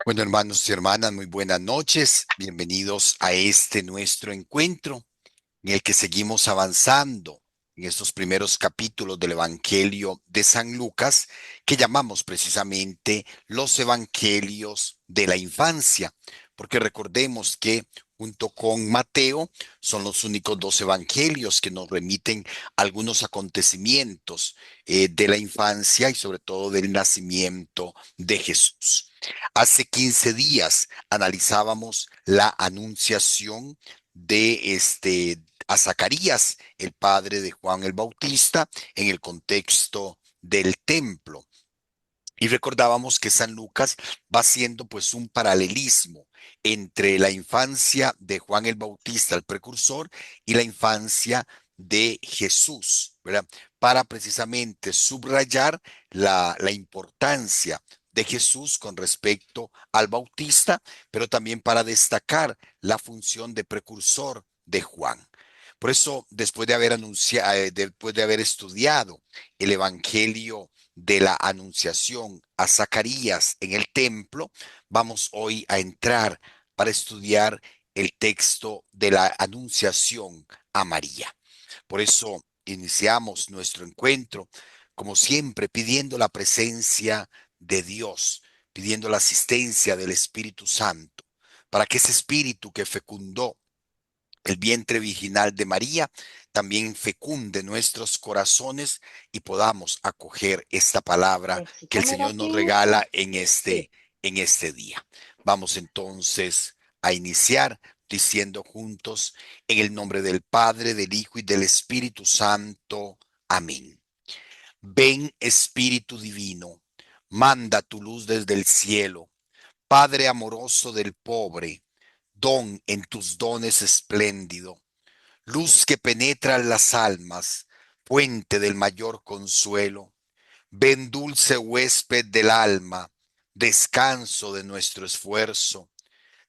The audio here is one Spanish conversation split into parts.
Bueno, hermanos y hermanas, muy buenas noches. Bienvenidos a este nuestro encuentro en el que seguimos avanzando en estos primeros capítulos del Evangelio de San Lucas, que llamamos precisamente los Evangelios de la infancia, porque recordemos que junto con Mateo son los únicos dos evangelios que nos remiten algunos acontecimientos de la infancia y sobre todo del nacimiento de Jesús. Hace 15 días analizábamos la anunciación de a Zacarías, el padre de Juan el Bautista, en el contexto del templo. Y recordábamos que San Lucas va haciendo pues un paralelismo entre la infancia de Juan el Bautista, el precursor, y la infancia de Jesús, ¿verdad? Para precisamente subrayar la importancia de Jesús con respecto al Bautista, pero también para destacar la función de precursor de Juan. Por eso, después de haber anunciado, después de haber estudiado el Evangelio de la Anunciación a Zacarías en el templo, vamos hoy a entrar para estudiar el texto de la Anunciación a María. Por eso iniciamos nuestro encuentro, como siempre, pidiendo la presencia de Dios, pidiendo la asistencia del Espíritu Santo, para que ese espíritu que fecundó el vientre virginal de María también fecunde nuestros corazones y podamos acoger esta palabra que el Cámara Señor nos Teams, regala sí. en este día. Vamos entonces a iniciar diciendo juntos en el nombre del Padre, del Hijo y del Espíritu Santo. Amén. Ven Espíritu Divino, manda tu luz desde el cielo, Padre amoroso del pobre, don en tus dones espléndido, luz que penetra las almas, fuente del mayor consuelo. Ven dulce huésped del alma, descanso de nuestro esfuerzo,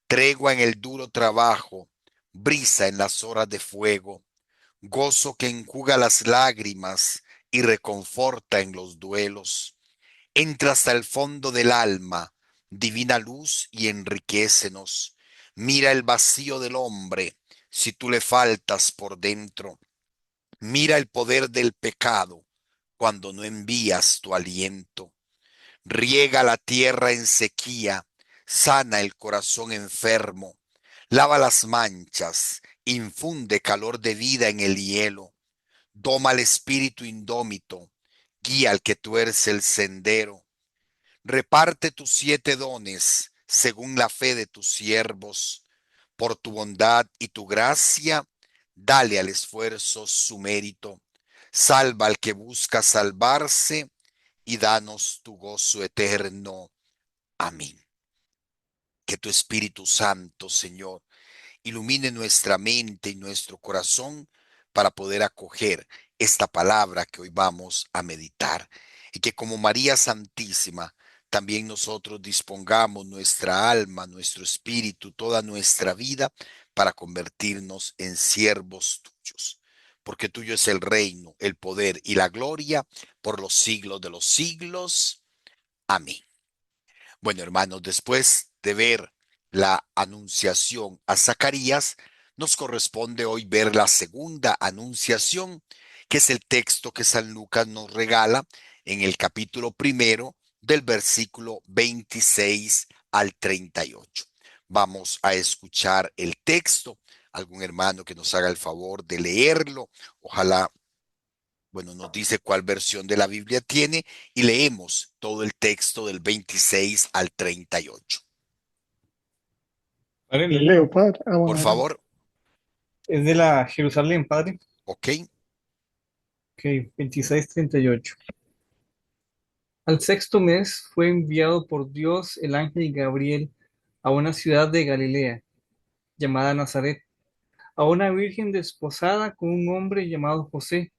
tregua en el duro trabajo, brisa en las horas de fuego, gozo que enjuga las lágrimas y reconforta en los duelos. Entra hasta el fondo del alma, divina luz, y enriquécenos. Mira el vacío del hombre, si tú le faltas por dentro. Mira el poder del pecado cuando no envías tu aliento. Riega la tierra en sequía, sana el corazón enfermo, lava las manchas, infunde calor de vida en el hielo, doma al espíritu indómito, guía al que tuerce el sendero. Reparte tus 7 dones según la fe de tus siervos. Por tu bondad y tu gracia, dale al esfuerzo su mérito. Salva al que busca salvarse y danos tu gozo eterno. Amén. Que tu Espíritu Santo, Señor, ilumine nuestra mente y nuestro corazón para poder acoger esta palabra que hoy vamos a meditar. Y que como María Santísima, también nosotros dispongamos nuestra alma, nuestro espíritu, toda nuestra vida para convertirnos en siervos tuyos. Porque tuyo es el reino, el poder y la gloria por los siglos de los siglos. Amén. Bueno, hermanos, después de ver la anunciación a Zacarías, nos corresponde hoy ver la segunda anunciación, que es el texto que San Lucas nos regala en el capítulo primero del versículo 26 al 38. Vamos a escuchar el texto. Algún hermano que nos haga el favor de leerlo. Ojalá, bueno, nos dice cuál versión de la Biblia tiene y leemos todo el texto del 26 al 38. Padre, le leo. Padre. Por Bueno, adelante. favor, Es de la Jerusalén, Padre. ok. Ok, 26:38. Al sexto mes fue enviado por Dios el ángel Gabriel a una ciudad de Galilea, llamada Nazaret, a una virgen desposada con un hombre llamado José,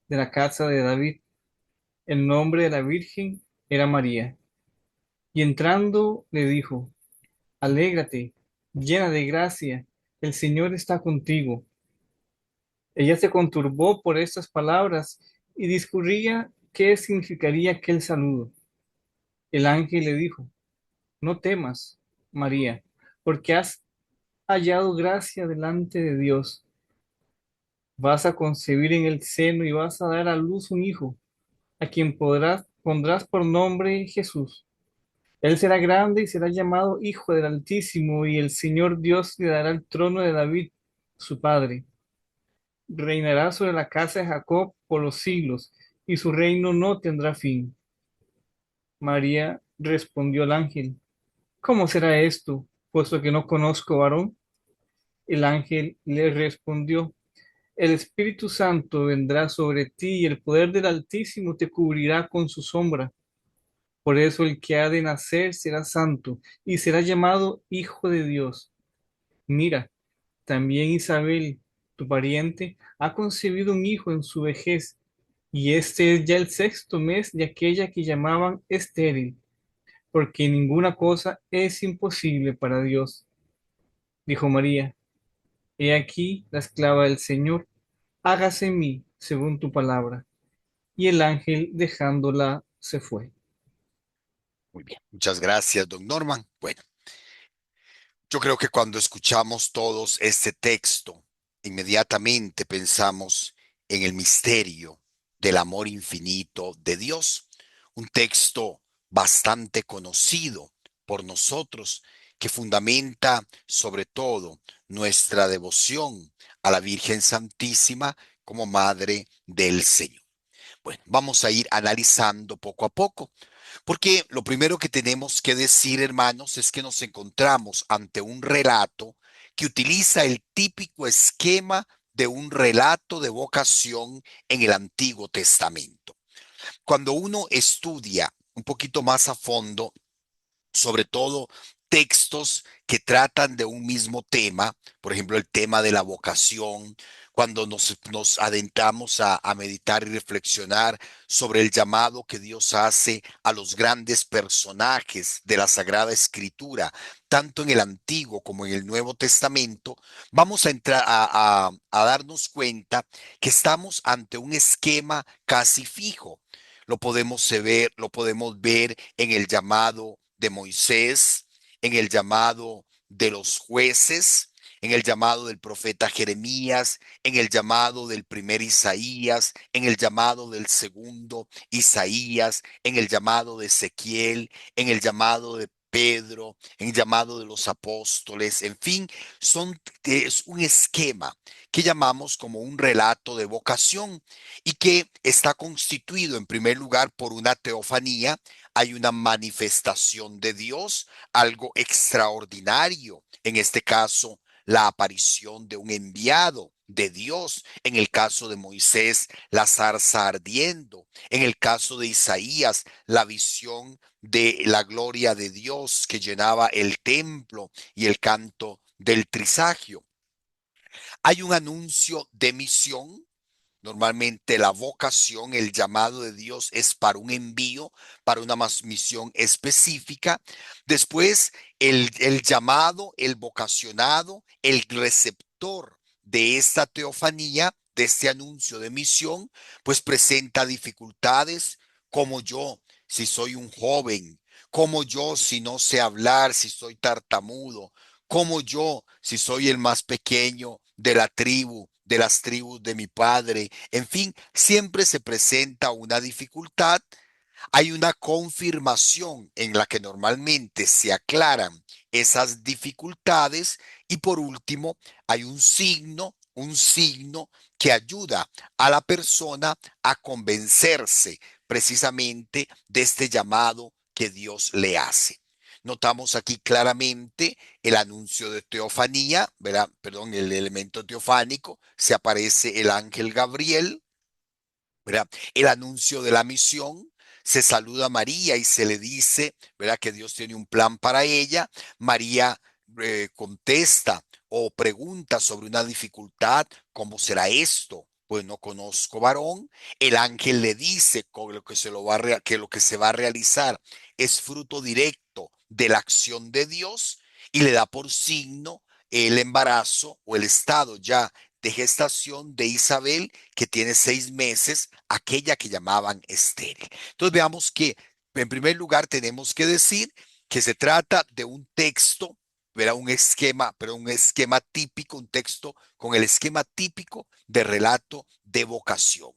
de la casa de David. El nombre de la virgen era María. Y entrando le dijo: Alégrate, llena de gracia, el Señor está contigo. Ella se conturbó por estas palabras y discurría qué significaría aquel saludo. El ángel le dijo: no temas, María, porque has hallado gracia delante de Dios. Vas a concebir en el seno y vas a dar a luz un hijo, a quien pondrás por nombre Jesús. Él será grande y será llamado Hijo del Altísimo, y el Señor Dios le dará el trono de David, su padre. Reinará sobre la casa de Jacob por los siglos, y su reino no tendrá fin. María respondió al ángel: ¿Cómo será esto, puesto que no conozco varón? El ángel le respondió: El Espíritu Santo vendrá sobre ti y el poder del Altísimo te cubrirá con su sombra. Por eso el que ha de nacer será santo y será llamado Hijo de Dios. Mira, también Isabel, tu pariente, ha concebido un hijo en su vejez, y este es ya el sexto mes de aquella que llamaban estéril, porque ninguna cosa es imposible para Dios. Dijo María: He aquí la esclava del Señor, hágase en mí según tu palabra. Y el ángel dejándola se fue. Muy bien, muchas gracias, don Norman. Bueno, yo creo que cuando escuchamos todos este texto, inmediatamente pensamos en el misterio del amor infinito de Dios, un texto bastante conocido por nosotros que fundamenta sobre todo nuestra devoción a la Virgen Santísima como Madre del Señor. Bueno, vamos a ir analizando poco a poco. Porque lo primero que tenemos que decir, hermanos, es que nos encontramos ante un relato que utiliza el típico esquema de un relato de vocación en el Antiguo Testamento. Cuando uno estudia un poquito más a fondo, sobre todo textos que tratan de un mismo tema, por ejemplo, el tema de la vocación, cuando nos adentramos a meditar y reflexionar sobre el llamado que Dios hace a los grandes personajes de la Sagrada Escritura, tanto en el Antiguo como en el Nuevo Testamento, vamos a entrar a darnos cuenta que estamos ante un esquema casi fijo. Lo podemos ver en el llamado de Moisés, en el llamado de los jueces, en el llamado del profeta Jeremías, en el llamado del primer Isaías, en el llamado del segundo Isaías, en el llamado de Ezequiel, en el llamado de Pedro, en el llamado de los apóstoles, en fin, es un esquema que llamamos como un relato de vocación y que está constituido en primer lugar por una teofanía. Hay una manifestación de Dios, algo extraordinario, en este caso, la aparición de un enviado de Dios, en el caso de Moisés, la zarza ardiendo, en el caso de Isaías, la visión de la gloria de Dios que llenaba el templo y el canto del trisagio. Hay un anuncio de misión. Normalmente la vocación, el llamado de Dios es para un envío, para una misión específica. Después, el llamado, el vocacionado, el receptor de esta teofanía, de este anuncio de misión, pues presenta dificultades como yo, si soy un joven, como yo, si no sé hablar, si soy tartamudo, como yo, si soy el más pequeño de la tribu, de las tribus de mi padre. En fin, siempre se presenta una dificultad. Hay una confirmación en la que normalmente se aclaran esas dificultades y por último hay un signo que ayuda a la persona a convencerse precisamente de este llamado que Dios le hace. Notamos aquí claramente el anuncio de teofanía, ¿verdad? Perdón, el elemento teofánico, se aparece el ángel Gabriel, ¿verdad? El anuncio de la misión, se saluda a María y se le dice, ¿verdad? Que Dios tiene un plan para ella. María contesta o pregunta sobre una dificultad, ¿cómo será esto? Pues no conozco varón. El ángel le dice que lo que se va a realizar es fruto directo de la acción de Dios y le da por signo el embarazo o el estado ya de gestación de Isabel, que tiene 6 meses, aquella que llamaban estéril. Entonces veamos que, en primer lugar, tenemos que decir que se trata de un texto, ¿verdad? Un esquema, pero un esquema típico, un texto con el esquema típico de relato de vocación,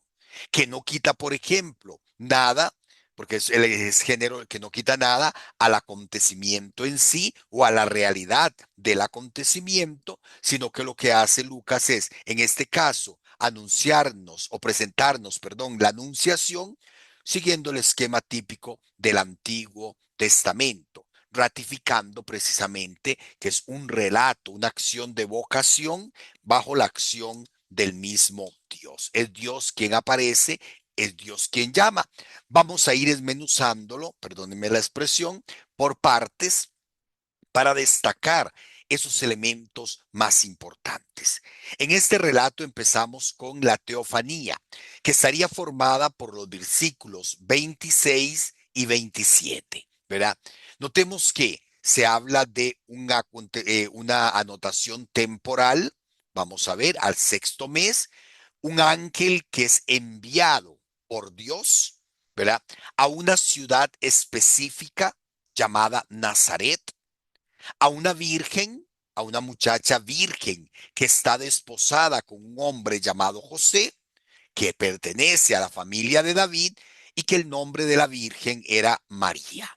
que no quita, por ejemplo, nada, porque es género que no quita nada al acontecimiento en sí o a la realidad del acontecimiento, sino que lo que hace Lucas es, en este caso, anunciarnos o presentarnos, perdón, la anunciación siguiendo el esquema típico del Antiguo Testamento, ratificando precisamente que es un relato, una acción de vocación bajo la acción del mismo Dios. Es Dios quien aparece, es Dios quien llama. Vamos a ir desmenuzándolo, perdónenme la expresión, por partes para destacar esos elementos más importantes. En este relato empezamos con la teofanía, que estaría formada por los versículos 26 y 27, ¿verdad? Notemos que se habla de una anotación temporal, vamos a ver, al sexto mes, un ángel que es enviado por Dios, ¿verdad? A una ciudad específica llamada Nazaret, a una virgen, a una muchacha virgen que está desposada con un hombre llamado José, que pertenece a la familia de David y que el nombre de la virgen era María.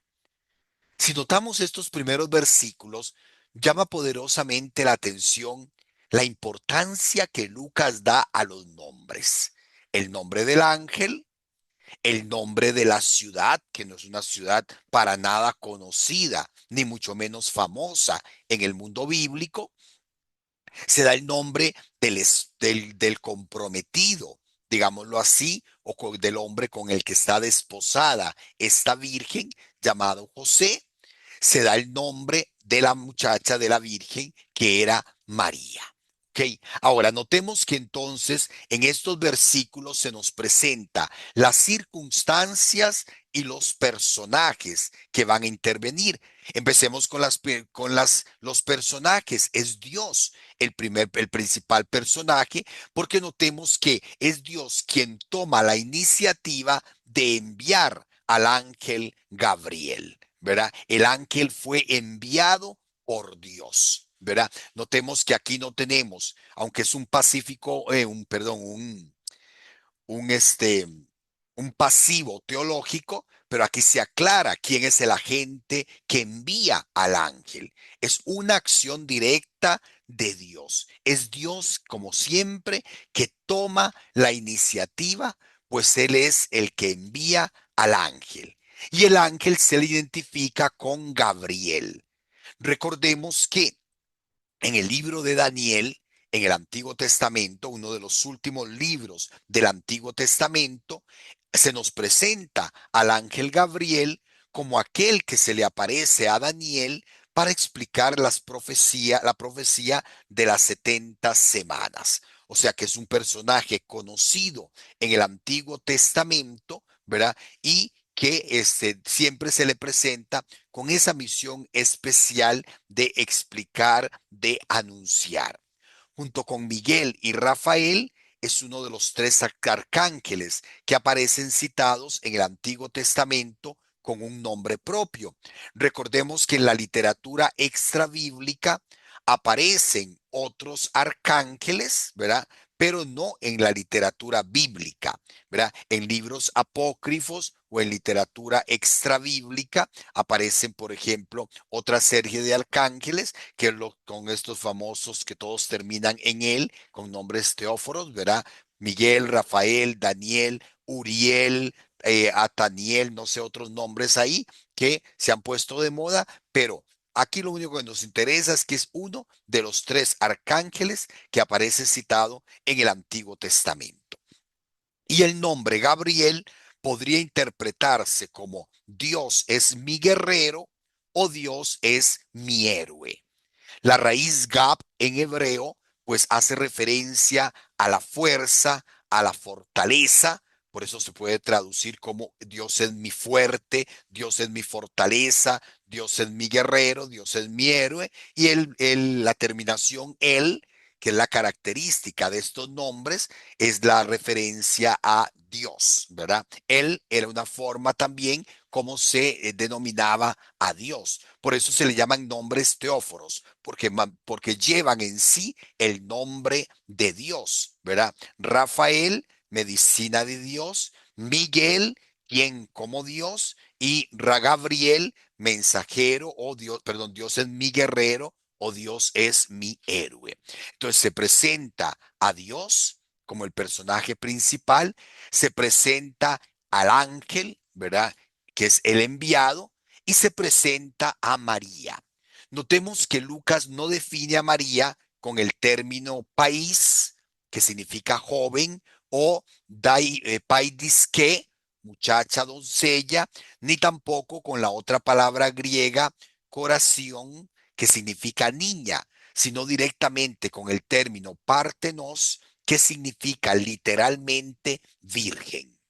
Si notamos estos primeros versículos, llama poderosamente la atención la importancia que Lucas da a los nombres. El nombre del ángel, el nombre de la ciudad, que no es una ciudad para nada conocida, ni mucho menos famosa en el mundo bíblico. Se da el nombre del comprometido, digámoslo así, o del hombre con el que está desposada esta virgen, llamado José. Se da el nombre de la muchacha de la virgen, que era María. Ok, ahora notemos que entonces en estos versículos se nos presenta las circunstancias y los personajes que van a intervenir. Empecemos con los personajes. Es Dios el principal personaje, porque notemos que es Dios quien toma la iniciativa de enviar al ángel Gabriel, ¿verdad? El ángel fue enviado por Dios, ¿verdad? Notemos que aquí no tenemos, aunque es un pacífico, perdón, un, este, un pasivo teológico, pero aquí se aclara quién es el agente que envía al ángel. Es una acción directa de Dios. Es Dios, como siempre, que toma la iniciativa, pues Él es el que envía al ángel. Y el ángel se le identifica con Gabriel. Recordemos que en el libro de Daniel, en el Antiguo Testamento, uno de los últimos libros del Antiguo Testamento, se nos presenta al ángel Gabriel como aquel que se le aparece a Daniel para explicar la profecía de las 70 semanas. O sea que es un personaje conocido en el Antiguo Testamento, ¿verdad? Y que siempre se le presenta con esa misión especial de explicar, de anunciar. Junto con Miguel y Rafael, es uno de los tres arcángeles que aparecen citados en el Antiguo Testamento con un nombre propio. Recordemos que en la literatura extrabíblica aparecen otros arcángeles, ¿verdad? Pero no en la literatura bíblica, ¿verdad? En libros apócrifos o en literatura extrabíblica aparecen, por ejemplo, otra serie de arcángeles con estos famosos que todos terminan en él, con nombres teóforos, ¿verdad? Miguel, Rafael, Daniel, Uriel, Ataniel, no sé, otros nombres ahí que se han puesto de moda, pero aquí lo único que nos interesa es que es uno de los tres arcángeles que aparece citado en el Antiguo Testamento. Y el nombre Gabriel podría interpretarse como Dios es mi guerrero o Dios es mi héroe. La raíz Gab en hebreo pues hace referencia a la fuerza, a la fortaleza. Por eso se puede traducir como Dios es mi fuerte, Dios es mi fortaleza, Dios es mi guerrero, Dios es mi héroe. Y la terminación él, que es la característica de estos nombres, es la referencia a Dios, ¿verdad? Él era una forma también cómo se denominaba a Dios. Por eso se le llaman nombres teóforos, porque llevan en sí el nombre de Dios, ¿verdad? Rafael, medicina de Dios; Miguel, quien como Dios; y Gabriel, mensajero, o Dios, perdón, Dios es mi guerrero, o Dios es mi héroe. Entonces se presenta a Dios como el personaje principal, se presenta al ángel, ¿verdad? Que es el enviado, y se presenta a María. Notemos que Lucas no define a María con el término país, que significa joven, o paidisque, muchacha, doncella, ni tampoco con la otra palabra griega, coración, que significa niña, sino directamente con el término partenos, que significa literalmente virgen.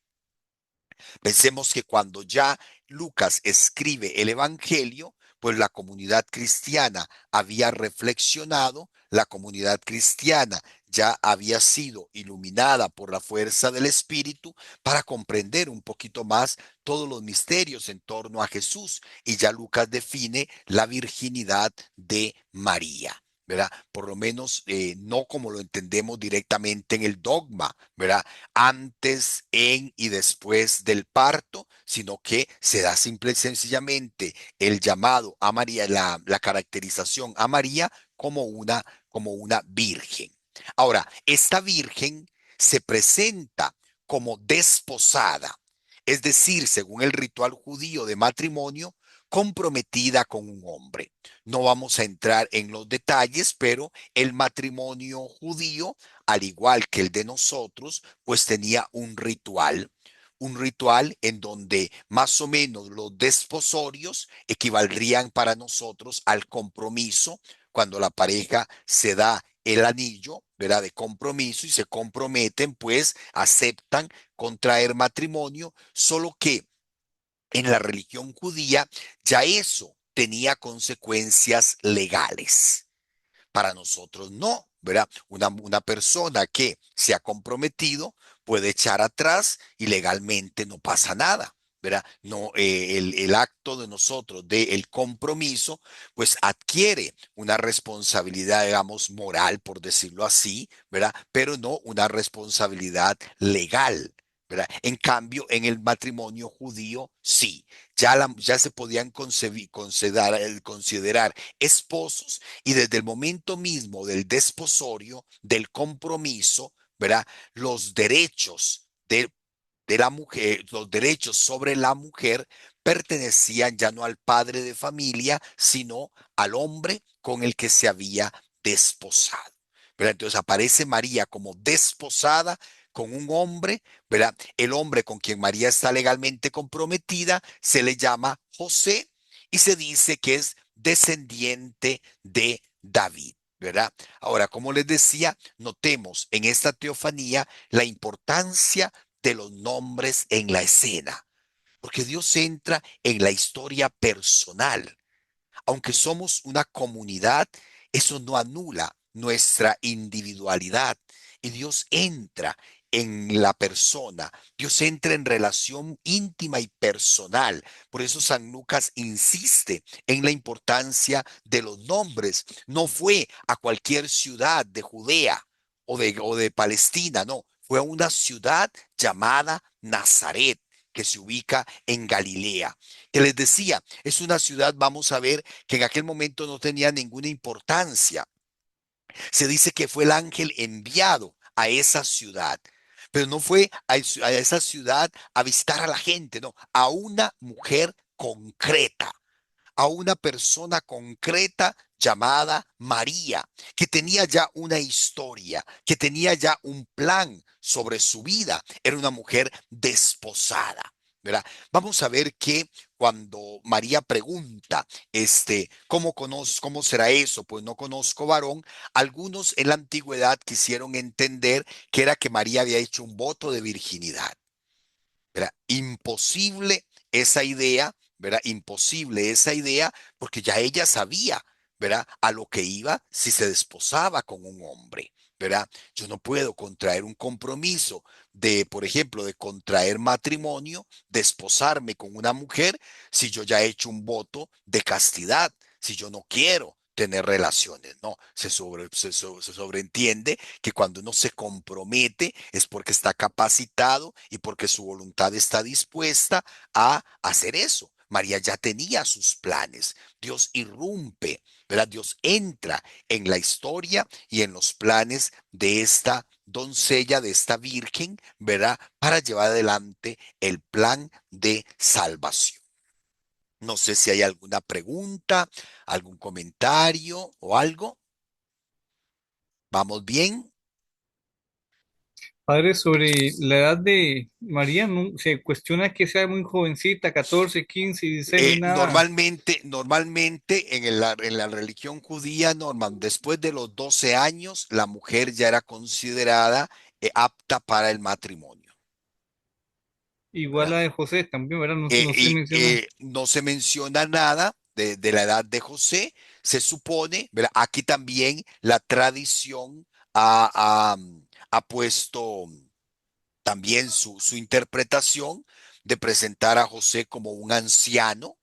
Pensemos que cuando ya Lucas escribe el Evangelio, pues la comunidad cristiana había reflexionado, la comunidad cristiana ya había sido iluminada por la fuerza del Espíritu para comprender un poquito más todos los misterios en torno a Jesús. Y ya Lucas define la virginidad de María. ¿Verdad? Por lo menos no como lo entendemos directamente en el dogma, ¿verdad? Antes, en y después del parto, sino que se da simple y sencillamente el llamado a María, la caracterización a María como una virgen. Ahora, esta virgen se presenta como desposada, es decir, según el ritual judío de matrimonio, comprometida con un hombre. No vamos a entrar en los detalles, pero el matrimonio judío, al igual que el de nosotros, pues tenía un ritual en donde más o menos los desposorios equivaldrían para nosotros al compromiso, cuando la pareja se da el anillo, ¿verdad? De compromiso y se comprometen, pues aceptan contraer matrimonio, solo que en la religión judía ya eso tenía consecuencias legales. Para nosotros no, ¿verdad? Una persona que se ha comprometido puede echar atrás y legalmente no pasa nada. ¿Verdad? No, el acto de nosotros, del compromiso, pues adquiere una responsabilidad, digamos, moral, por decirlo así, ¿verdad? Pero no una responsabilidad legal. ¿Verdad? En cambio, en el matrimonio judío, sí, ya se podían considerar esposos, y desde el momento mismo del desposorio, del compromiso, ¿verdad? Los derechos de la mujer, los derechos sobre la mujer pertenecían ya no al padre de familia, sino al hombre con el que se había desposado. ¿Verdad? Entonces aparece María como desposada con un hombre, ¿verdad? El hombre con quien María está legalmente comprometida se le llama José, y se dice que es descendiente de David, ¿verdad? Ahora, como les decía, notemos en esta teofanía la importancia de los nombres en la escena, porque Dios entra en la historia personal. Aunque somos una comunidad, eso no anula nuestra individualidad. Y Dios entra en la persona, Dios entra en relación íntima y personal. Por eso San Lucas insiste en la importancia de los nombres. No fue a cualquier ciudad de Judea o de Palestina, no, fue a una ciudad llamada Nazaret, que se ubica en Galilea. Que les decía, es una ciudad, vamos a ver, que en aquel momento no tenía ninguna importancia. Se dice que fue el ángel enviado a esa ciudad, pero no fue a esa ciudad a visitar a la gente, no, a una mujer concreta, a una persona concreta llamada María, que tenía ya una historia, que tenía ya un plan sobre su vida. Era una mujer desposada. ¿Verdad? Vamos a ver que cuando María pregunta, ¿cómo será eso? Pues no conozco varón. Algunos en la antigüedad quisieron entender que era que María había hecho un voto de virginidad. ¿Verdad? Imposible esa idea, ¿verdad? Imposible esa idea, porque ya ella sabía, ¿verdad? A lo que iba si se desposaba con un hombre, ¿verdad? Yo no puedo contraer un compromiso por ejemplo, de contraer matrimonio, de esposarme con una mujer, si yo ya he hecho un voto de castidad, si yo no quiero tener relaciones? No, se sobreentiende que cuando uno se compromete es porque está capacitado y porque su voluntad está dispuesta a hacer eso. María ya tenía sus planes. Dios irrumpe, ¿verdad? Dios entra en la historia y en los planes de esta doncella, de esta virgen, ¿verdad? Para llevar adelante el plan de salvación. No sé si hay alguna pregunta, algún comentario o algo. ¿Vamos bien? Padre, sobre la edad de María, se cuestiona que sea muy jovencita, 14, 15, 16, no hay nada. Normalmente en la religión judía, después de los 12 años, la mujer ya era considerada apta para el matrimonio, Igual ¿verdad? la de José también, ¿verdad? No, no se Y menciona. no se menciona nada de la edad de José, se supone, ¿verdad? Aquí también la tradición ha, ha- ha puesto también su interpretación de presentar a José como un anciano,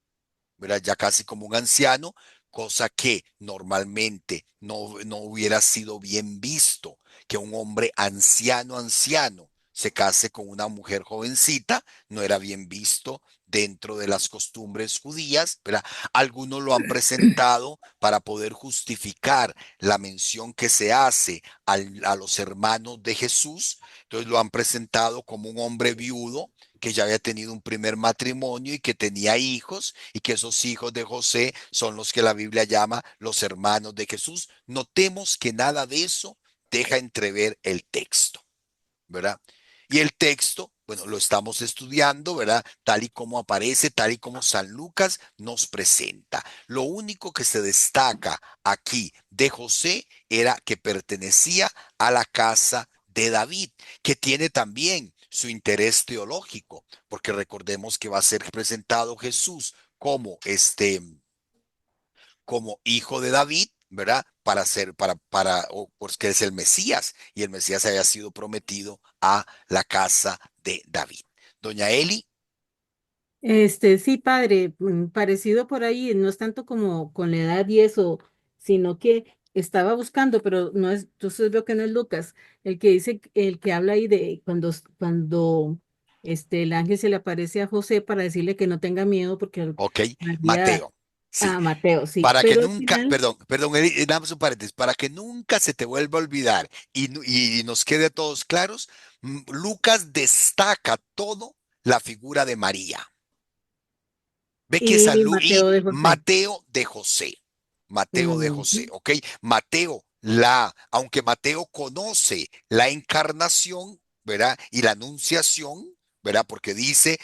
¿verdad? Ya casi como un anciano, cosa que normalmente no hubiera sido bien visto, que un hombre anciano, anciano, se case con una mujer jovencita, no era bien visto dentro de las costumbres judías, ¿verdad? Algunos lo han presentado para poder justificar la mención que se hace a los hermanos de Jesús, entonces lo han presentado como un hombre viudo que ya había tenido un primer matrimonio y que tenía hijos, y que esos hijos de José son los que la Biblia llama los hermanos de Jesús. Notemos que nada de eso deja entrever el texto, ¿verdad? Y el texto, bueno, lo estamos estudiando, ¿verdad? Tal y como aparece, tal y como San Lucas nos presenta. Lo único que se destaca aquí de José era que pertenecía a la casa de David, que tiene también su interés teológico, porque recordemos que va a ser presentado Jesús como como hijo de David, ¿verdad? Para ser, pues que es el Mesías, y el Mesías había sido prometido a la casa de David. Doña Eli, Sí, padre, parecido por ahí, no es tanto como con la edad y eso, sino que estaba buscando, pero no es, entonces veo que no es Lucas, el que dice, el que habla ahí de cuando el ángel se le aparece a José para decirle que no tenga miedo porque ok, María, Mateo, sí, a Mateo, sí, para que pero al nunca, final, perdón, Eli, dame un paréntesis, para que nunca se te vuelva a olvidar y nos quede a todos claros, Lucas destaca todo la figura de María. Ve que y Y Mateo de José. Mateo de José. Mateo de Ujú. José, ¿ok? Aunque Mateo conoce la encarnación, ¿verdad? Y la anunciación, ¿verdad? Porque dice,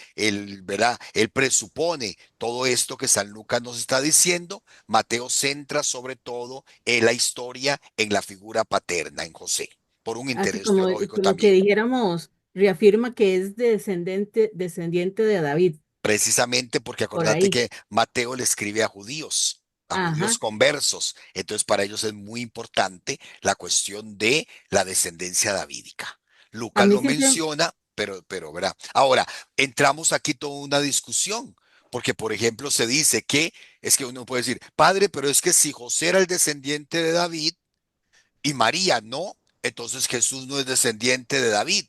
¿verdad? Él presupone todo esto que San Lucas nos está diciendo. Mateo centra sobre todo en la historia, en la figura paterna, en José, por un Así interés como, teológico como que también. dijéramos, reafirma que es descendiente de David, Precisamente porque por acordate ahí. que Mateo le escribe a judíos Ajá. conversos. Entonces para ellos es muy importante la cuestión de la descendencia davídica. A Lucas mí lo siempre, menciona, ¿verdad? Ahora, entramos aquí toda una discusión, porque por ejemplo se dice que, es que uno puede decir, padre, pero es que si José era el descendiente de David y María no, entonces Jesús no es descendiente de David.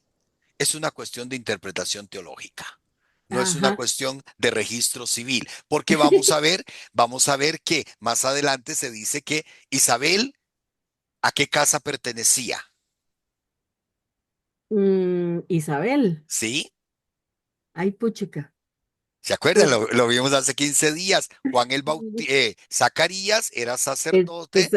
Es una cuestión de interpretación teológica. No es una ajá. cuestión de registro civil, porque vamos a ver que más adelante se dice que Isabel, ¿a qué casa pertenecía? Isabel. ¿Sí? Ay, puchica. ¿Se acuerdan? Pues Lo vimos hace 15 días. Zacarías era sacerdote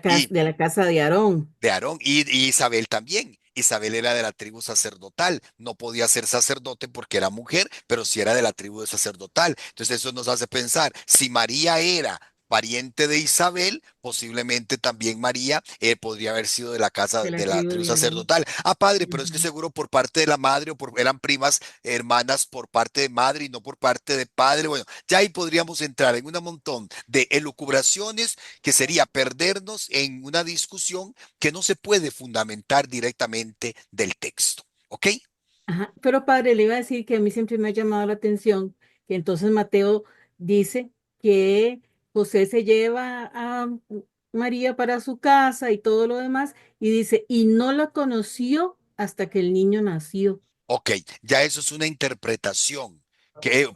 y de la casa de Aarón. de Aarón y Isabel también. Isabel era de la tribu sacerdotal, no podía ser sacerdote porque era mujer, pero sí era de la tribu de sacerdotal. Entonces eso nos hace pensar, si María era pariente de Isabel, posiblemente también María podría haber sido de la casa De la de la tribu tribu de Aarón. sacerdotal. Ah, padre, pero es que Ujú. seguro por parte de la madre eran primas hermanas por parte de madre y no por parte de padre. Bueno, ya ahí podríamos entrar en un montón de elucubraciones que sería perdernos en una discusión que no se puede fundamentar directamente del texto. ¿Ok? Ajá, pero padre, le iba a decir que a mí siempre me ha llamado la atención que entonces Mateo dice que José se lleva a María para su casa y todo lo demás, y dice, y no la conoció hasta que el niño nació. Ok, ya eso es una interpretación,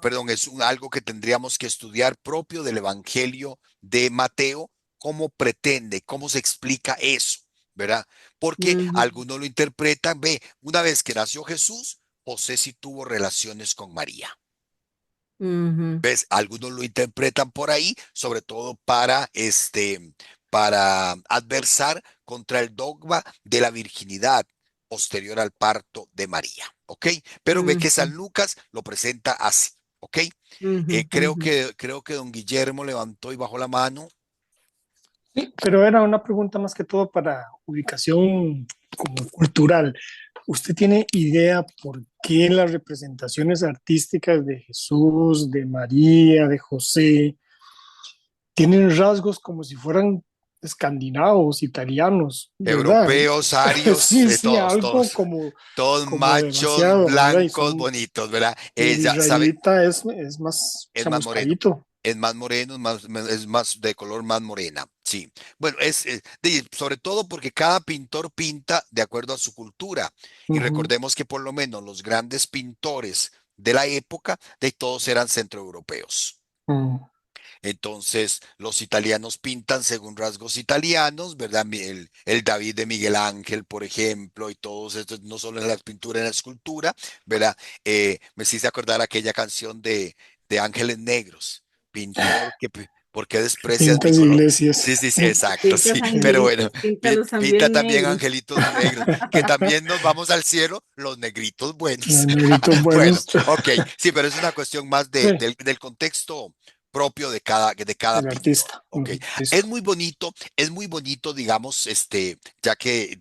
perdón, algo que tendríamos que estudiar propio del Evangelio de Mateo, cómo pretende, cómo se explica eso, ¿verdad? Porque Ujú, algunos lo interpretan, ve, una vez que nació Jesús, José sí tuvo relaciones con María. ujú, ¿Ves? Algunos lo interpretan por ahí, sobre todo para adversar contra el dogma de la virginidad posterior al parto de María, ¿ok? Pero ve que ujú, San Lucas lo presenta así, ¿ok? ujú, ujú. Creo que don Guillermo levantó y bajó la mano. Sí, pero era una pregunta más que todo para ubicación como cultural. ¿Usted tiene idea por qué las representaciones artísticas de Jesús, de María, de José, tienen rasgos como si fueran escandinavos, italianos, ¿verdad? Europeos, arios, Sí, sí, todos, algo todos, como, todos como machos, demasiado, ¿verdad? blancos, bonitos, ¿verdad? Y el Ya sabe, israelita es más es más moreno. chamuscadito. Es más moreno, es más de color más morena, sí. Bueno, sobre todo porque cada pintor pinta de acuerdo a su cultura. Y Ujú, recordemos que por lo menos los grandes pintores de la época, de todos eran centroeuropeos. ujú. Entonces, los italianos pintan según rasgos italianos, ¿verdad? El David de Miguel Ángel, por ejemplo, y todos estos, no solo en la pintura, en la escultura, ¿verdad? Me hiciste acordar aquella canción de Ángeles Negros, pintor ¿por qué desprecias mi Pintas color? iglesias. Sí, sí, sí, exacto, Pintas sí, pero bueno, angelitos, píntalos pinta también también negros. angelitos negros, que también nos vamos al cielo, los negritos buenos. Los negritos Bueno, buenos. ok, sí, pero es una cuestión más Sí, del contexto propio de cada el pintor. artista. Ok, Listo. es muy bonito, digamos, ya que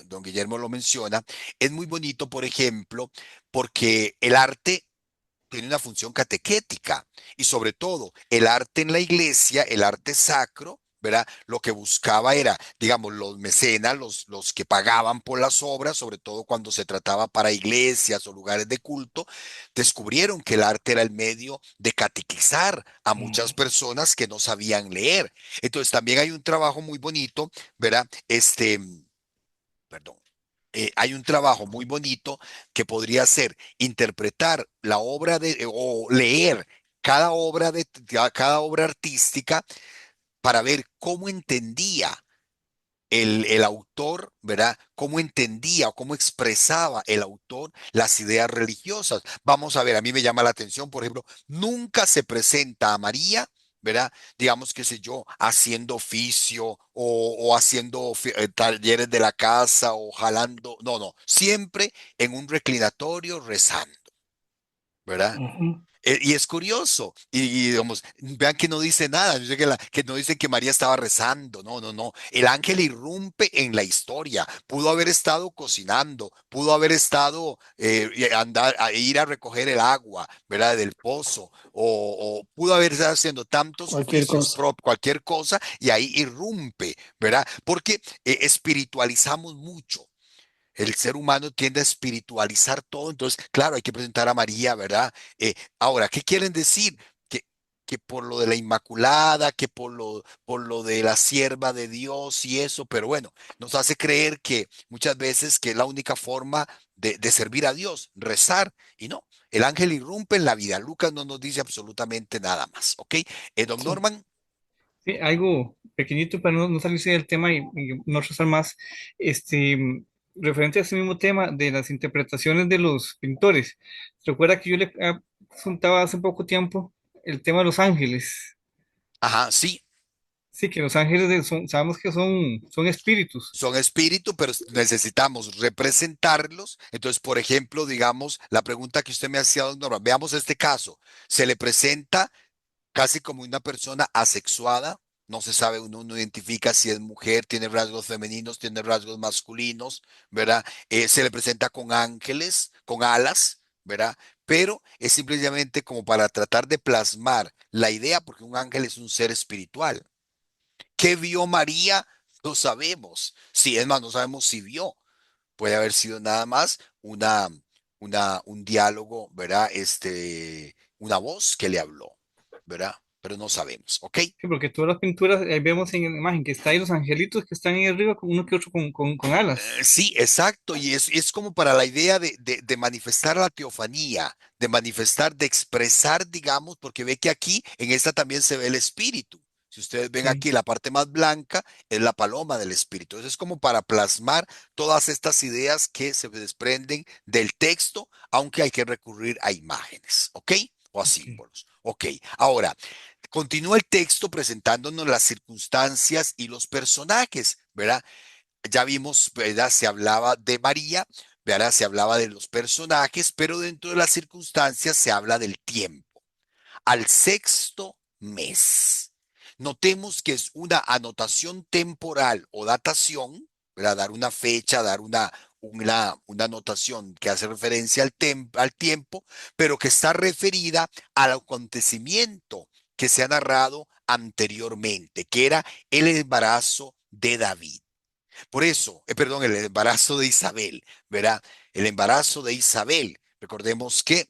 don Guillermo lo menciona, es muy bonito, por ejemplo, porque el arte tiene una función catequética y sobre todo el arte en la iglesia, el arte sacro, ¿verdad? Lo que buscaba era, digamos, los mecenas, los que pagaban por las obras, sobre todo cuando se trataba para iglesias o lugares de culto, descubrieron que el arte era el medio de catequizar a muchas personas que no sabían leer. Entonces también hay un trabajo muy bonito, ¿verdad? Perdón, hay un trabajo muy bonito que podría ser interpretar la obra o leer cada obra artística para ver cómo entendía el autor, ¿verdad? Cómo entendía o cómo expresaba el autor las ideas religiosas. Vamos a ver, a mí me llama la atención, por ejemplo, nunca se presenta a María, ¿verdad? Digamos, qué sé yo, haciendo oficio o haciendo talleres de la casa o jalando, no, no, siempre en un reclinatorio rezando, ¿verdad? Ujú. Y es curioso, digamos, vean que no dice nada, yo sé que no dice que María estaba rezando, no, no, no. El ángel irrumpe en la historia, pudo haber estado cocinando, pudo haber estado ir a recoger el agua, ¿verdad? Del pozo, o pudo haber estado haciendo tantos Cualquier oficios, cosa. cualquier cosa, y ahí irrumpe, ¿verdad? Porque espiritualizamos mucho. El ser humano tiende a espiritualizar todo, entonces, claro, hay que presentar a María, ¿verdad? Ahora, ¿qué quieren decir? Que por lo de la Inmaculada, que por lo de la sierva de Dios y eso, pero bueno, nos hace creer que muchas veces que es la única forma de servir a Dios, rezar, y no, el ángel irrumpe en la vida. Lucas no nos dice absolutamente nada más, ¿ok? Don Sí. Norman, Sí, algo pequeñito para no salirse del tema y no rezar más, referente a ese mismo tema de las interpretaciones de los pintores. Recuerda que yo le contaba hace poco tiempo el tema de los ángeles. ajá, sí. Sí, que los ángeles sabemos que son espíritus. Son espíritu, pero necesitamos representarlos. Entonces, por ejemplo, digamos, la pregunta que usted me hacía, don Norman, veamos este caso. Se le presenta casi como una persona asexuada. No se sabe, uno no identifica si es mujer, tiene rasgos femeninos, tiene rasgos masculinos, ¿verdad? Se le presenta con ángeles, con alas, ¿verdad? Pero es simplemente como para tratar de plasmar la idea, porque un ángel es un ser espiritual. ¿Qué vio María? No sabemos. Si es más, no sabemos si vio. Puede haber sido nada más un diálogo, ¿verdad? Una voz que le habló, ¿verdad? Pero no sabemos, ¿ok? Sí, porque todas las pinturas, ahí vemos en la imagen que está ahí los angelitos que están ahí arriba, con uno que otro con alas. Sí, exacto, y es como para la idea de manifestar la teofanía, de manifestar, de expresar, digamos, porque ve que aquí en esta también se ve el espíritu. Si ustedes ven Sí, aquí, la parte más blanca es la paloma del espíritu. Entonces es como para plasmar todas estas ideas que se desprenden del texto, aunque hay que recurrir a imágenes, ¿ok? O a ok. símbolos. Ok, ahora, continúa el texto presentándonos las circunstancias y los personajes, ¿verdad? Ya vimos, ¿verdad? Se hablaba de María, ¿verdad? Se hablaba de los personajes, pero dentro de las circunstancias se habla del tiempo. Al sexto mes. Notemos que es una anotación temporal o datación, ¿verdad? Dar una fecha, dar una anotación que hace referencia al tiempo, pero que está referida al acontecimiento que se ha narrado anteriormente, que era el embarazo de David. Por eso, perdón, el embarazo de Isabel, ¿verdad? El embarazo de Isabel. Recordemos que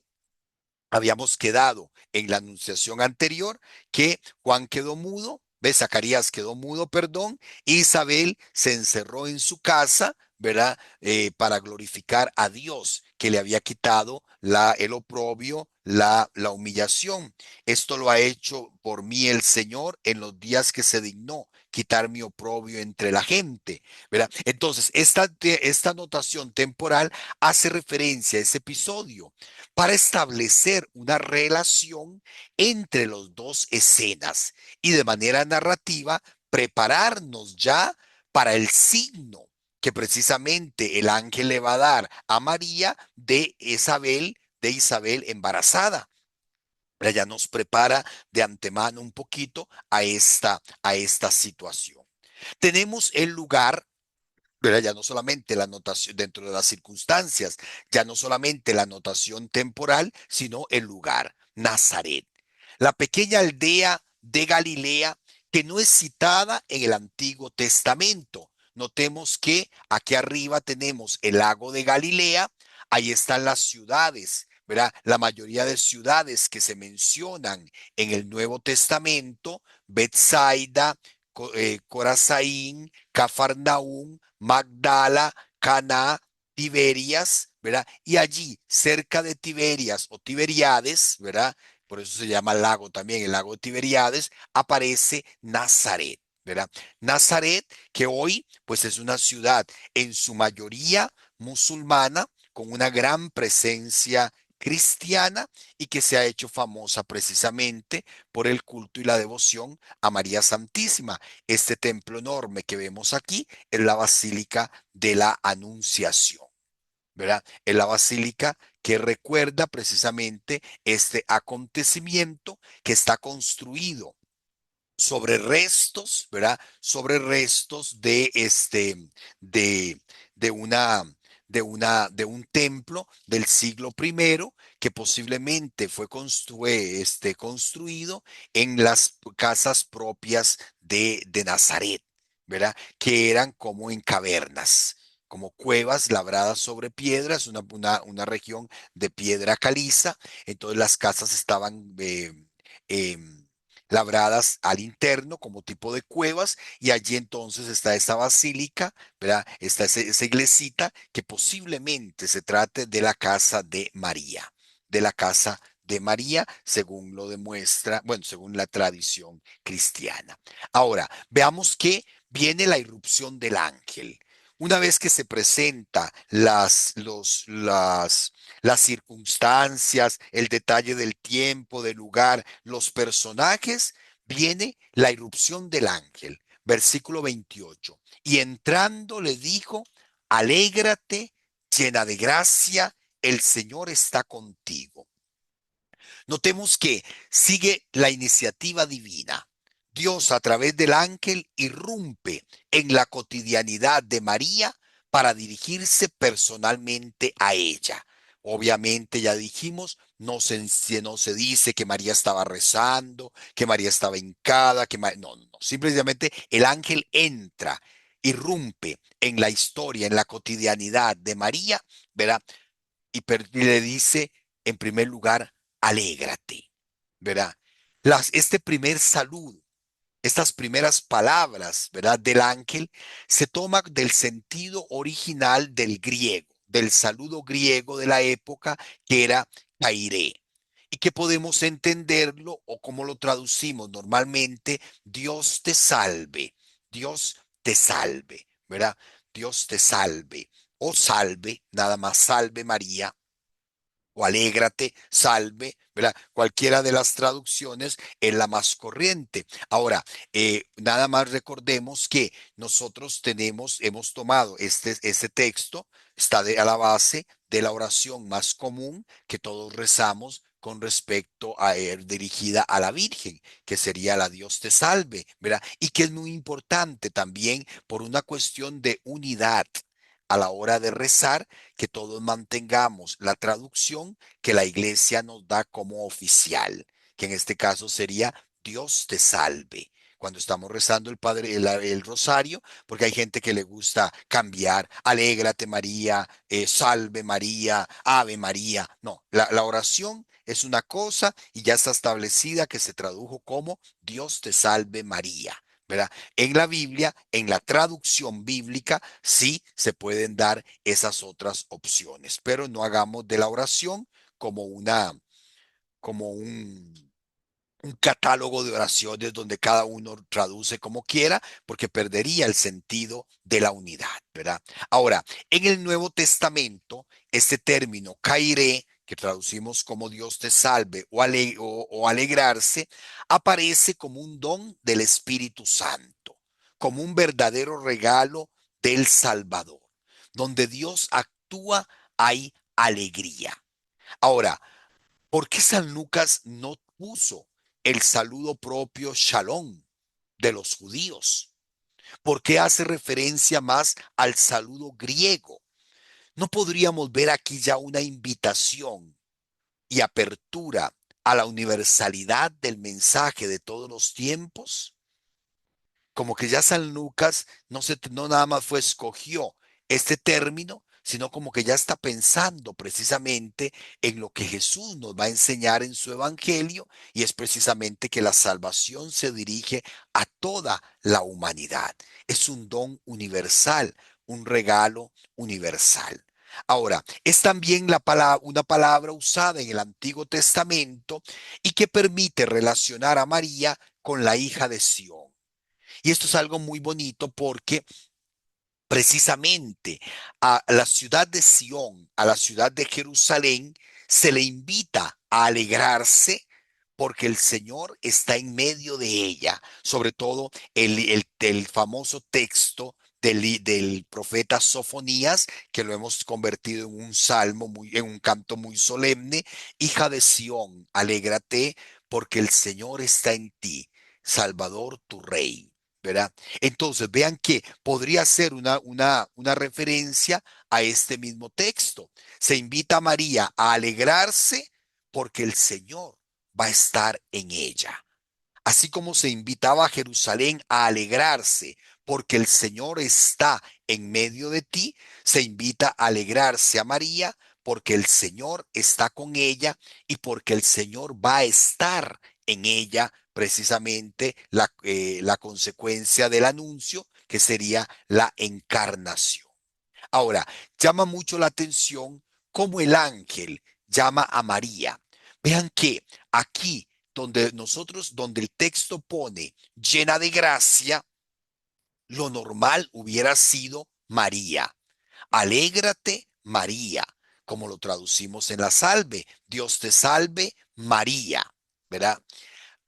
habíamos quedado en la anunciación anterior que Juan quedó mudo, Zacarías quedó mudo, perdón, Isabel se encerró en su casa, ¿verdad? Para glorificar a Dios que le había quitado el oprobio, la humillación. Esto lo ha hecho por mí el Señor en los días que se dignó quitar mi oprobio entre la gente, ¿verdad? Entonces, esta anotación temporal hace referencia a ese episodio para establecer una relación entre las dos escenas y de manera narrativa prepararnos ya para el signo que precisamente el ángel le va a dar a María de Isabel embarazada. Ya nos prepara de antemano un poquito a esta situación. Tenemos el lugar, ¿verdad? Ya no solamente la anotación dentro de las circunstancias, ya no solamente la anotación temporal, sino el lugar, Nazaret, la pequeña aldea de Galilea que no es citada en el Antiguo Testamento. Notemos que aquí arriba tenemos el lago de Galilea, ahí están las ciudades, ¿verdad? La mayoría de ciudades que se mencionan en el Nuevo Testamento, Betsaida, Corazaín, Cafarnaúm, Magdala, Caná, Tiberias, ¿verdad? Y allí, cerca de Tiberias o Tiberiades, ¿verdad? Por eso se llama lago también, el lago de Tiberiades, aparece Nazaret, ¿verdad? Nazaret, que hoy, pues es una ciudad en su mayoría musulmana, con una gran presencia cristiana y que se ha hecho famosa precisamente por el culto y la devoción a María Santísima. Este templo enorme que vemos aquí es la Basílica de la Anunciación, ¿verdad? Es la basílica que recuerda precisamente este acontecimiento que está construido sobre restos, ¿verdad? Sobre restos de, de una, de un templo del siglo primero que posiblemente fue construido en las casas propias de Nazaret, ¿verdad? Que eran como en cavernas, como cuevas labradas sobre piedras, una región de piedra caliza. Entonces las casas estaban em, labradas al interno como tipo de cuevas y allí entonces está esta basílica, ¿verdad? Está esa iglesita que posiblemente se trate de la casa de María, de la casa de María, según lo demuestra, bueno, según la tradición cristiana. Ahora, veamos que viene la irrupción del ángel. Una vez que se presenta las circunstancias, el detalle del tiempo, del lugar, los personajes, viene la irrupción del ángel. Versículo 28. Y entrando le dijo, alégrate, llena de gracia, el Señor está contigo. Notemos que sigue la iniciativa divina. Dios a través del ángel irrumpe en la cotidianidad de María para dirigirse personalmente a ella. Obviamente ya dijimos, no se dice que María estaba rezando, que María estaba hincada, no, no, no. Simplemente el ángel entra, irrumpe en la historia, en la cotidianidad de María, ¿verdad? y le dice, en primer lugar, alégrate, ¿verdad? Este primer saludo, estas primeras palabras, ¿verdad? Del ángel se toma del sentido original del griego, del saludo griego de la época, que era kairé, y que podemos entenderlo o como lo traducimos normalmente, Dios te salve, Dios te salve, ¿verdad? Dios te salve o salve, nada más salve María o alégrate, salve, ¿verdad? Cualquiera de las traducciones es la más corriente. Ahora, nada más recordemos que nosotros hemos tomado este texto, está a la base de la oración más común que todos rezamos con respecto a dirigida a la Virgen, que sería la Dios te salve, ¿verdad? Y que es muy importante también por una cuestión de unidad a la hora de rezar, que todos mantengamos la traducción que la iglesia nos da como oficial, que en este caso sería Dios te salve. Cuando estamos rezando el rosario, porque hay gente que le gusta cambiar, alégrate María, salve María, ave María. No, la oración es una cosa y ya está establecida que se tradujo como Dios te salve María. ¿Verdad? En la Biblia, en la traducción bíblica, sí se pueden dar esas otras opciones, pero no hagamos de la oración como como un catálogo de oraciones donde cada uno traduce como quiera, porque perdería el sentido de la unidad, ¿verdad? Ahora, en el Nuevo Testamento, este término cairé, que traducimos como Dios te salve o alegrarse, aparece como un don del Espíritu Santo, como un verdadero regalo del Salvador. Donde Dios actúa, hay alegría. Ahora, ¿por qué San Lucas no puso el saludo propio Shalom de los judíos? ¿Por qué hace referencia más al saludo griego? ¿No podríamos ver aquí ya una invitación y apertura a la universalidad del mensaje de todos los tiempos? Como que ya San Lucas no nada más escogió este término, sino como que ya está pensando precisamente en lo que Jesús nos va a enseñar en su evangelio, y es precisamente que la salvación se dirige a toda la humanidad. Es un don universal, un regalo universal. Ahora, es también una palabra usada en el Antiguo Testamento y que permite relacionar a María con la hija de Sión. Y esto es algo muy bonito porque precisamente a la ciudad de Sión, a la ciudad de Jerusalén, se le invita a alegrarse porque el Señor está en medio de ella. Sobre todo el famoso texto del profeta Sofonías, que lo hemos convertido en un salmo, en un canto muy solemne. Hija de Sión, alégrate porque el Señor está en ti, Salvador tu Rey. ¿Verdad? Entonces, vean que podría ser una referencia a este mismo texto. Se invita a María a alegrarse porque el Señor va a estar en ella. Así como se invitaba a Jerusalén a alegrarse porque el Señor está en medio de ti, se invita a alegrarse a María porque el Señor está con ella y porque el Señor va a estar en ella, precisamente la consecuencia del anuncio, que sería la encarnación. Ahora, llama mucho la atención cómo el ángel llama a María. Vean que aquí donde el texto pone llena de gracia, lo normal hubiera sido María. Alégrate, María, como lo traducimos en la salve. Dios te salve, María, ¿verdad?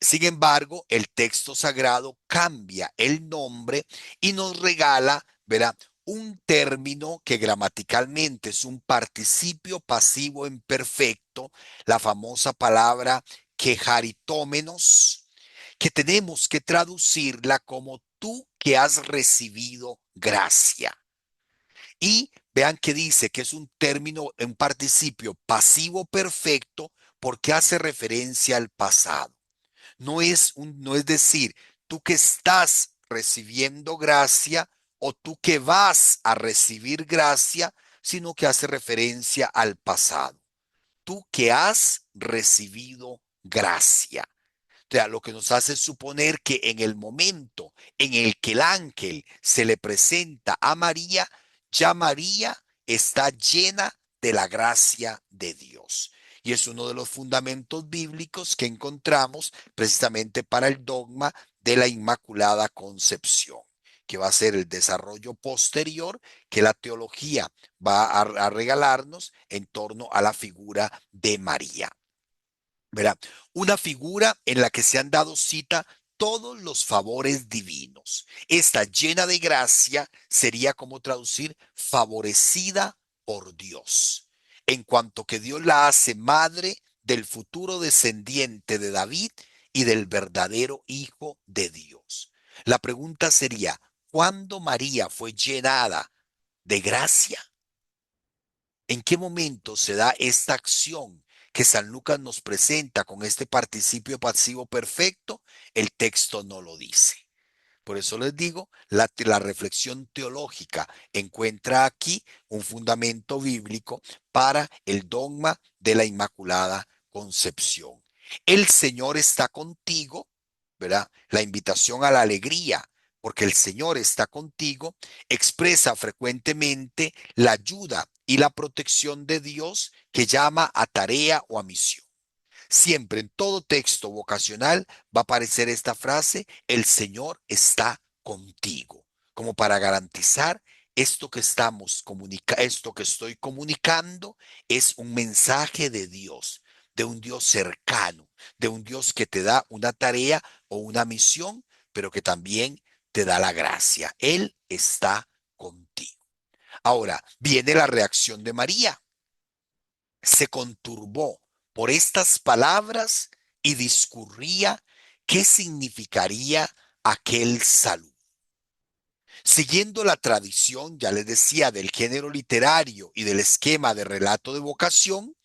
Sin embargo, el texto sagrado cambia el nombre y nos regala, ¿verdad? Un término que gramaticalmente es un participio pasivo imperfecto, la famosa palabra quejaritómenos, que tenemos que traducirla como tú que has recibido gracia. Y vean que dice que es un término, un participio pasivo perfecto porque hace referencia al pasado. No es decir, tú que estás recibiendo gracia o tú que vas a recibir gracia, sino que hace referencia al pasado. Tú que has recibido gracia. O sea, lo que nos hace suponer que en el momento en el que el ángel se le presenta a María, ya María está llena de la gracia de Dios. Y es uno de los fundamentos bíblicos que encontramos precisamente para el dogma de la Inmaculada Concepción, que va a ser el desarrollo posterior que la teología va a regalarnos en torno a la figura de María. ¿Verdad? Una figura en la que se han dado cita todos los favores divinos. Esta llena de gracia sería como traducir favorecida por Dios, en cuanto que Dios la hace madre del futuro descendiente de David y del verdadero Hijo de Dios. La pregunta sería, ¿cuándo María fue llenada de gracia? ¿En qué momento se da esta acción que San Lucas nos presenta con este participio pasivo perfecto? El texto no lo dice. Por eso les digo, la reflexión teológica encuentra aquí un fundamento bíblico para el dogma de la Inmaculada Concepción. El Señor está contigo, ¿verdad? La invitación a la alegría, porque el Señor está contigo, expresa frecuentemente la ayuda y la protección de Dios que llama a tarea o a misión. Siempre en todo texto vocacional va a aparecer esta frase, el Señor está contigo, como para garantizar esto que estoy comunicando es un mensaje de Dios, de un Dios cercano, de un Dios que te da una tarea o una misión, pero que también te da la gracia. Él está contigo. Ahora, viene la reacción de María. Se conturbó por estas palabras y discurría qué significaría aquel saludo. Siguiendo la tradición, ya les decía, del género literario y del esquema de relato de vocación,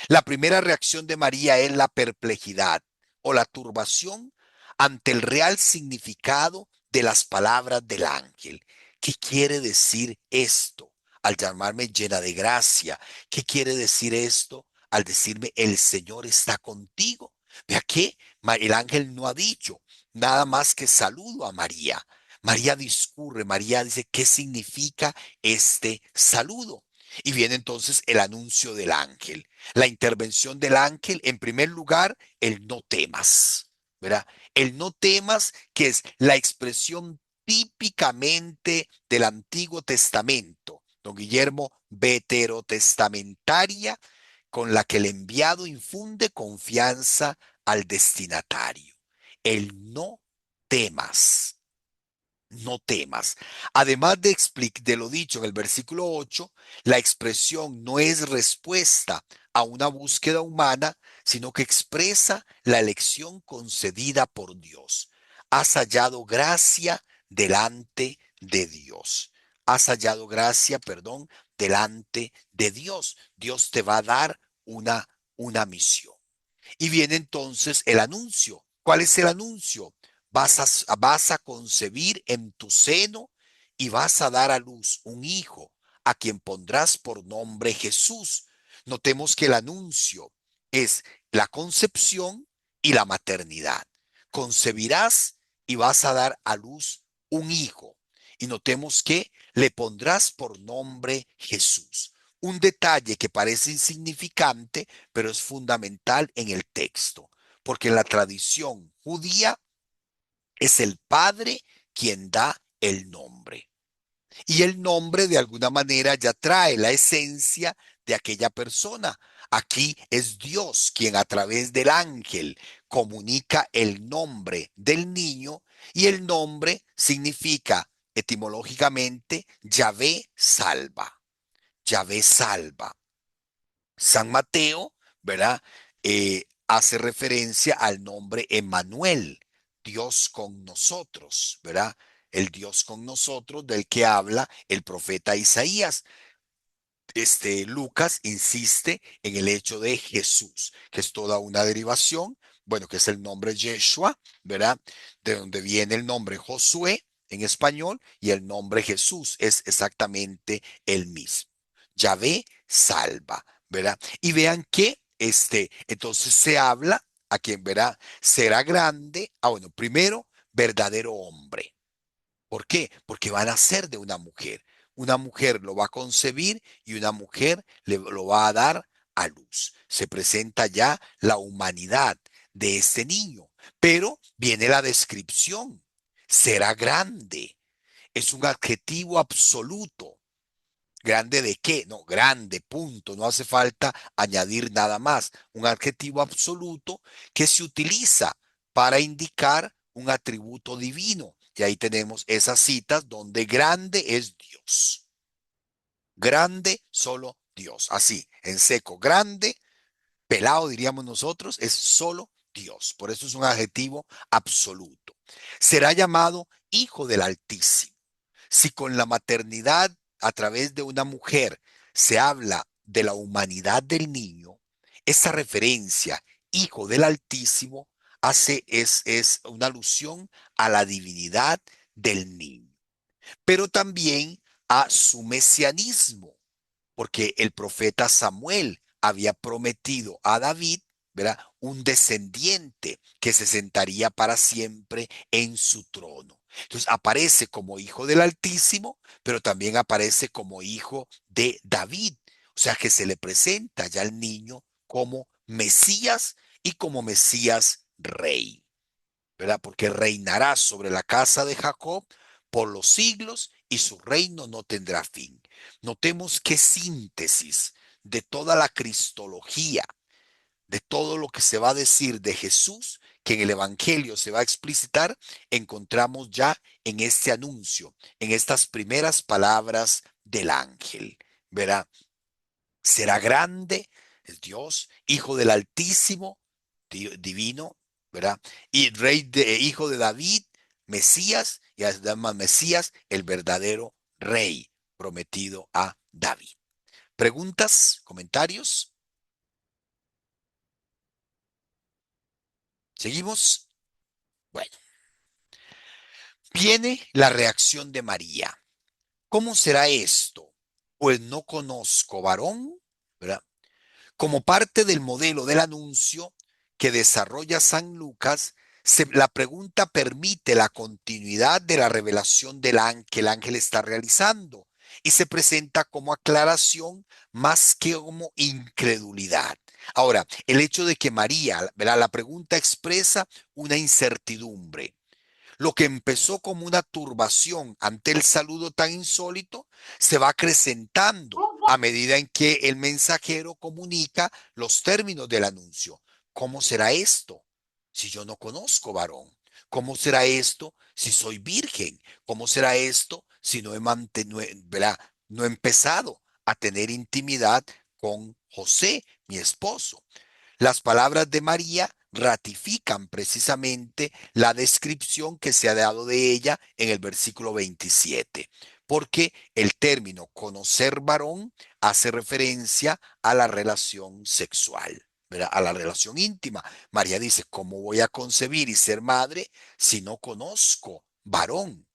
la primera reacción de María es la perplejidad o la turbación ante el real significado de las palabras del ángel. ¿Qué quiere decir esto al llamarme llena de gracia? ¿Qué quiere decir esto al decirme el Señor está contigo? Vea que el ángel no ha dicho nada más que saludo a María. María discurre, María dice, ¿qué significa este saludo? Y viene entonces el anuncio del ángel, la intervención del ángel, en primer lugar, el no temas, ¿verdad? El no temas, que es la expresión típicamente del Antiguo Testamento, don Guillermo, veterotestamentaria, con la que el enviado infunde confianza al destinatario. El no temas. No temas. Además de lo dicho en el versículo 8, la expresión no es respuesta a una búsqueda humana, sino que expresa la elección concedida por Dios. Has hallado gracia delante de Dios. Has hallado gracia, perdón, delante de Dios. Dios te va a dar una misión. Y viene entonces el anuncio. ¿Cuál es el anuncio? Vas a concebir en tu seno y vas a dar a luz un hijo a quien pondrás por nombre Jesús. Notemos que el anuncio es la concepción y la maternidad. Concebirás y vas a dar a luz un hijo. Y notemos que le pondrás por nombre Jesús. Un detalle que parece insignificante, pero es fundamental en el texto, porque en la tradición judía es el padre quien da el nombre. Y el nombre de alguna manera ya trae la esencia de aquella persona. Aquí es Dios quien a través del ángel comunica el nombre del niño y el nombre significa etimológicamente Yahvé salva. Yahvé salva. San Mateo, ¿verdad? Hace referencia al nombre Emmanuel, Dios con nosotros, ¿verdad? El Dios con nosotros del que habla el profeta Isaías. Lucas insiste en el hecho de Jesús, que es toda una derivación, bueno, que es el nombre Yeshua, ¿verdad? De donde viene el nombre Josué en español y el nombre Jesús es exactamente el mismo. Yahvé salva, ¿verdad? Y vean que entonces se habla a quien verá, será grande, bueno, primero, verdadero hombre. ¿Por qué? Porque van a ser de una mujer. Una mujer lo va a concebir y una mujer lo va a dar a luz. Se presenta ya la humanidad de este niño, pero viene la descripción. Será grande. Es un adjetivo absoluto. ¿Grande de qué? No, grande, punto. No hace falta añadir nada más. Un adjetivo absoluto que se utiliza para indicar un atributo divino. Y ahí tenemos esas citas donde grande es Dios. Grande solo Dios. Así, en seco, grande, pelado diríamos nosotros, es solo Dios. Por eso es un adjetivo absoluto. Será llamado Hijo del Altísimo. Si con la maternidad a través de una mujer se habla de la humanidad del niño, esa referencia, Hijo del Altísimo, es una alusión a la divinidad del niño, pero también a su mesianismo, porque el profeta Samuel había prometido a David, ¿verdad?, un descendiente que se sentaría para siempre en su trono. Entonces aparece como hijo del Altísimo, pero también aparece como hijo de David. O sea que se le presenta ya al niño como Mesías y como Mesías rey, ¿verdad? Porque reinará sobre la casa de Jacob por los siglos y su reino no tendrá fin. Notemos qué síntesis de toda la cristología, de todo lo que se va a decir de Jesús, que en el Evangelio se va a explicitar, encontramos ya en este anuncio, en estas primeras palabras del ángel, ¿verdad? Será grande, es Dios, hijo del Altísimo, divino, ¿verdad? Y hijo de David, Mesías, y además Mesías, el verdadero rey prometido a David. ¿Preguntas? ¿Comentarios? ¿Seguimos? Bueno, viene la reacción de María. ¿Cómo será esto? Pues no conozco varón, ¿verdad? Como parte del modelo del anuncio que desarrolla San Lucas, la pregunta permite la continuidad de la revelación que el ángel está realizando y se presenta como aclaración más que como incredulidad. Ahora, el hecho de que María, ¿verdad?, la pregunta expresa una incertidumbre. Lo que empezó como una turbación ante el saludo tan insólito se va acrecentando a medida en que el mensajero comunica los términos del anuncio. ¿Cómo será esto si yo no conozco varón? ¿Cómo será esto si soy virgen? ¿Cómo será esto si no he empezado a tener intimidad con José, mi esposo? Las palabras de María ratifican precisamente la descripción que se ha dado de ella en el versículo 27, porque el término conocer varón hace referencia a la relación sexual, ¿verdad?, a la relación íntima. María dice, ¿cómo voy a concebir y ser madre si no conozco varón?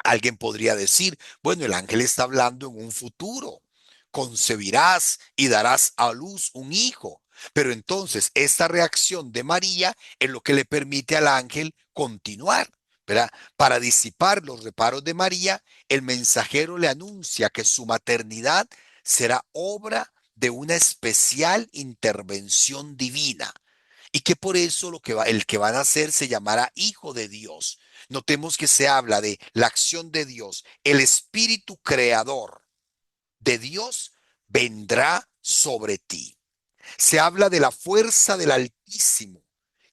Alguien podría decir, bueno, el ángel está hablando en un futuro. Concebirás y darás a luz un hijo. Pero entonces esta reacción de María es lo que le permite al ángel continuar, ¿verdad? Para disipar los reparos de María, el mensajero le anuncia que su maternidad será obra de una especial intervención divina y que por eso el que van a nacer se llamará Hijo de Dios. Notemos que se habla de la acción de Dios, el Espíritu Creador de Dios vendrá sobre ti. Se habla de la fuerza del Altísimo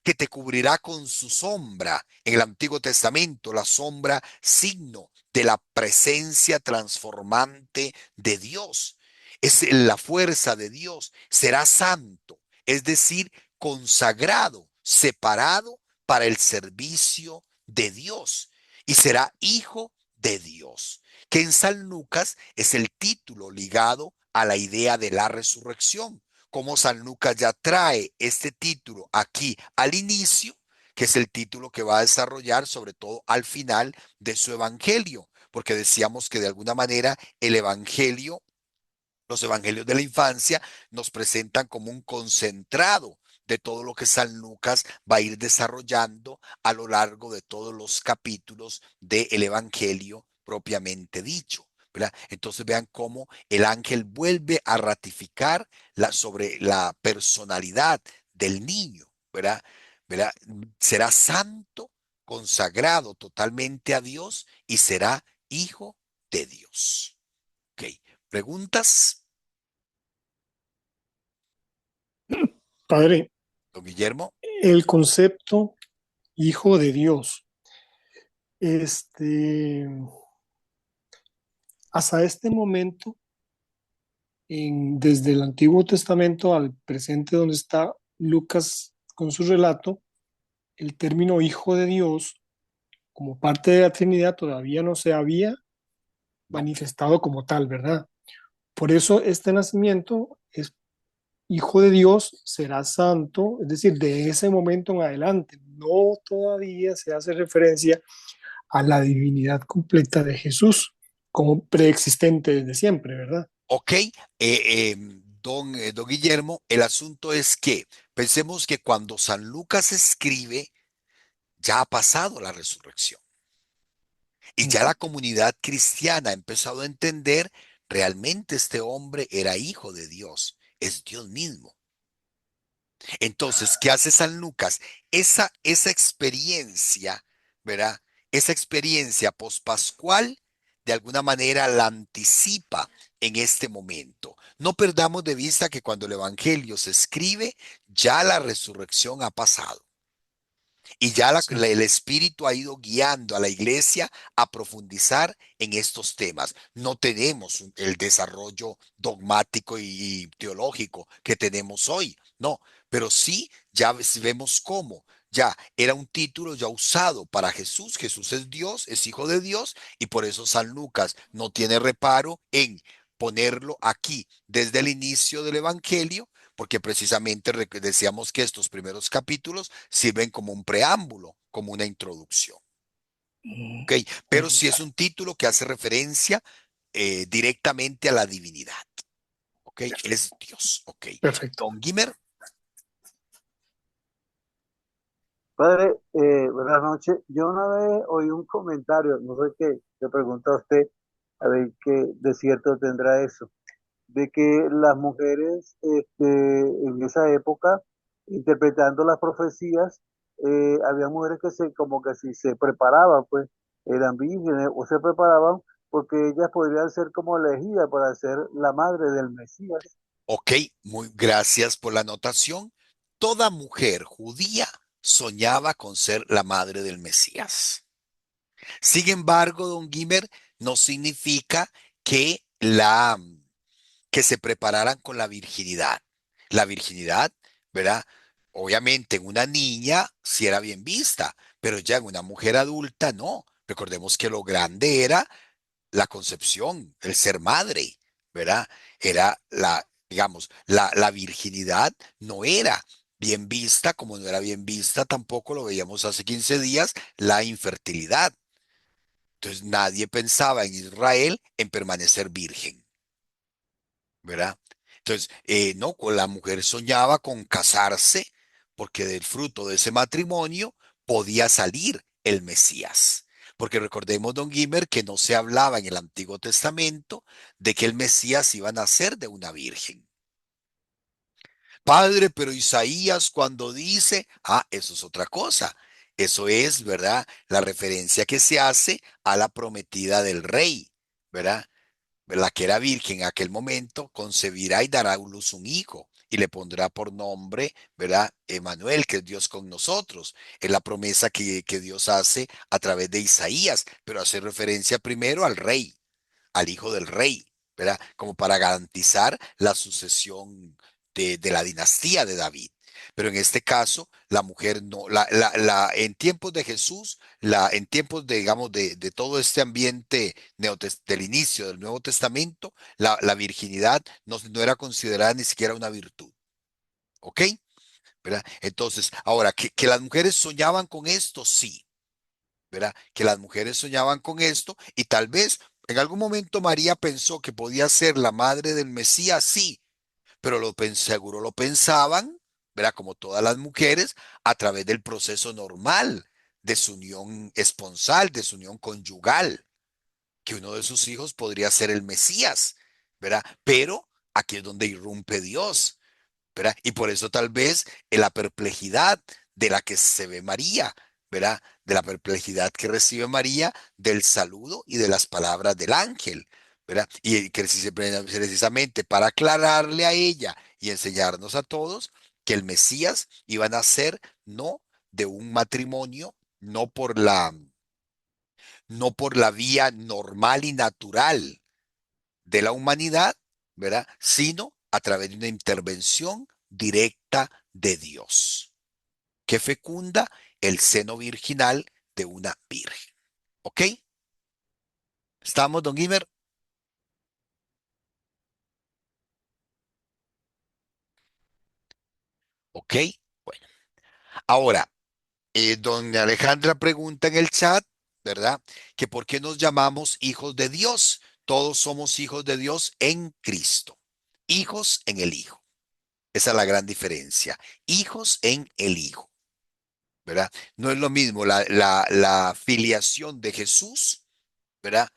que te cubrirá con su sombra. En el Antiguo Testamento, la sombra, signo de la presencia transformante de Dios. Es la fuerza de Dios. Será santo, es decir, consagrado, separado para el servicio de Dios. Y será hijo de Dios, que en San Lucas es el título ligado a la idea de la resurrección. Como San Lucas ya trae este título aquí al inicio, que es el título que va a desarrollar sobre todo al final de su evangelio, porque decíamos que de alguna manera el evangelio Los evangelios de la infancia nos presentan como un concentrado de todo lo que San Lucas va a ir desarrollando a lo largo de todos los capítulos del evangelio propiamente dicho, ¿verdad? Entonces vean cómo el ángel vuelve a ratificar sobre la personalidad del niño, ¿verdad? ¿Verdad? Será santo, consagrado totalmente a Dios y será hijo de Dios. Ok, ¿preguntas, Padre, don Guillermo? el concepto hijo de Dios, este, hasta este momento, desde el Antiguo Testamento al presente donde está Lucas con su relato, el término hijo de Dios como parte de la Trinidad todavía no se había No. manifestado como tal, ¿verdad? Por eso este nacimiento es hijo de Dios, será santo, es decir, de ese momento en adelante, no todavía se hace referencia a la divinidad completa de Jesús como preexistente desde siempre, ¿verdad? Ok, don Guillermo, el asunto es que pensemos que cuando San Lucas escribe, ya ha pasado la resurrección y ya la comunidad cristiana ha empezado a entender realmente este hombre era hijo de Dios, es Dios mismo. Entonces, ¿qué hace San Lucas? Esa experiencia, ¿verdad? Esa experiencia pospascual, de alguna manera la anticipa en este momento. No perdamos de vista que cuando el Evangelio se escribe, ya la resurrección ha pasado. Y ya Sí. el Espíritu ha ido guiando a la iglesia a profundizar en estos temas. No tenemos el desarrollo dogmático y teológico que tenemos hoy, no, pero sí ya vemos cómo. Ya era un título ya usado para Jesús. Jesús es Dios, es hijo de Dios, y por eso San Lucas no tiene reparo en ponerlo aquí desde el inicio del Evangelio, porque precisamente decíamos que estos primeros capítulos sirven como un preámbulo, como una introducción. ¿Ok? Pero sí es un título que hace referencia directamente a la divinidad. ¿Ok? Es Dios. ¿Ok? Perfecto. Don Gimer, Padre, buenas noches. Yo una vez oí un comentario, no sé qué, le pregunto a usted, a ver qué de cierto tendrá eso, de que las mujeres en esa época, interpretando las profecías, había mujeres que como que si se preparaban, pues, eran vírgenes o se preparaban porque ellas podrían ser como elegidas para ser la madre del Mesías. ok, muy gracias por la anotación. Toda mujer judía soñaba con ser la madre del Mesías. Sin embargo, don Gimer, no significa que que se prepararan con la virginidad. La virginidad, ¿verdad? Obviamente en una niña sí era bien vista, pero ya en una mujer adulta no. Recordemos que lo grande era la concepción, el ser madre, ¿verdad? Era digamos, la virginidad no era bien vista, como no era bien vista, tampoco lo veíamos hace 15 días, la infertilidad. Entonces nadie pensaba en Israel en permanecer virgen, ¿verdad? Entonces, no, la mujer soñaba con casarse porque del fruto de ese matrimonio podía salir el Mesías. Porque recordemos, don Gimer, que no se hablaba en el Antiguo Testamento de que el Mesías iba a nacer de una virgen. Padre, pero Isaías cuando dice, eso es otra cosa. Eso es, ¿verdad? La referencia que se hace a la prometida del rey, ¿verdad? La que era virgen en aquel momento, concebirá y dará a luz un hijo y le pondrá por nombre, ¿verdad? Emanuel, que es Dios con nosotros. Es la promesa que Dios hace a través de Isaías, pero hace referencia primero al rey, al hijo del rey, ¿verdad? Como para garantizar la sucesión de la dinastía de David. Pero en este caso, la mujer no, en tiempos de Jesús, en tiempos de, digamos, de todo este ambiente del inicio del Nuevo Testamento, la virginidad no era considerada ni siquiera una virtud. ¿Ok? ¿Verdad? Entonces, ahora, que las mujeres soñaban con esto, sí, ¿verdad? Que las mujeres soñaban con esto y tal vez En algún momento María pensó que podía ser la madre del Mesías, sí, pero seguro lo pensaban, ¿verdad? Como todas las mujeres, a través del proceso normal de su unión esponsal, de su unión conyugal, que uno de sus hijos podría ser el Mesías, ¿verdad? Pero aquí es donde irrumpe Dios, ¿verdad? Y por eso tal vez en la perplejidad de la que se ve María, ¿verdad? De la perplejidad que recibe María del saludo y de las palabras del ángel, ¿verdad? Y que precisamente para aclararle a ella y enseñarnos a todos que el Mesías iba a nacer no de un matrimonio, no por la vía normal y natural de la humanidad, ¿verdad? Sino a través de una intervención directa de Dios, que fecunda el seno virginal de una virgen. ¿Ok? ¿Estamos, don Imer? ¿Ok? Bueno, ahora, doña Alejandra pregunta en el chat, ¿verdad? Que por qué nos llamamos hijos de Dios. Todos somos hijos de Dios en Cristo. Hijos en el Hijo. Esa es la gran diferencia. Hijos en el Hijo. ¿Verdad? No es lo mismo la filiación de Jesús, ¿verdad?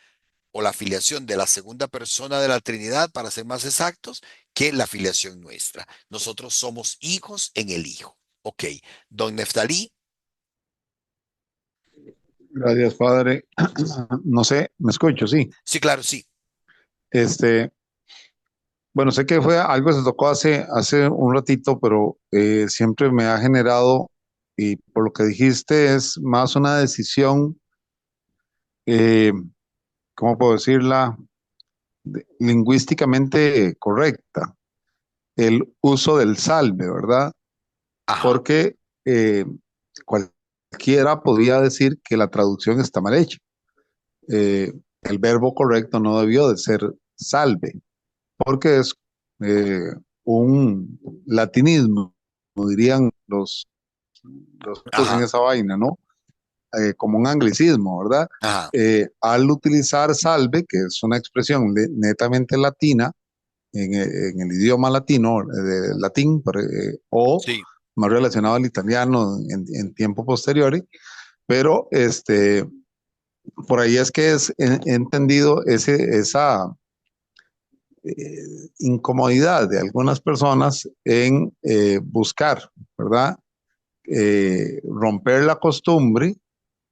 O la filiación de la segunda persona de la Trinidad, para ser más exactos, que la filiación nuestra. Nosotros somos hijos en el Hijo. Ok, don Neftalí, Gracias, Padre. No sé, me escucho, sí. sí, claro, sí. Este, bueno, sé que fue algo que se tocó hace un ratito, pero siempre me ha generado, y por lo que dijiste, es más una decisión, eh, ¿cómo puedo decirla? Lingüísticamente correcta. El uso del salve, ¿verdad? Ajá, Porque eh, cualquiera podría decir que la traducción está mal hecha. El verbo correcto no debió de ser salve, porque es eh, un latinismo, como dirían los expertos en ajá, esa vaina, ¿no? Como un anglicismo, ¿verdad? ajá, Al utilizar salve, que es una expresión netamente latina, en el idioma latino, latín, o sí, más relacionado al italiano en tiempo posteriores, pero por ahí es que he entendido esa incomodidad de algunas personas en buscar, ¿verdad? Romper la costumbre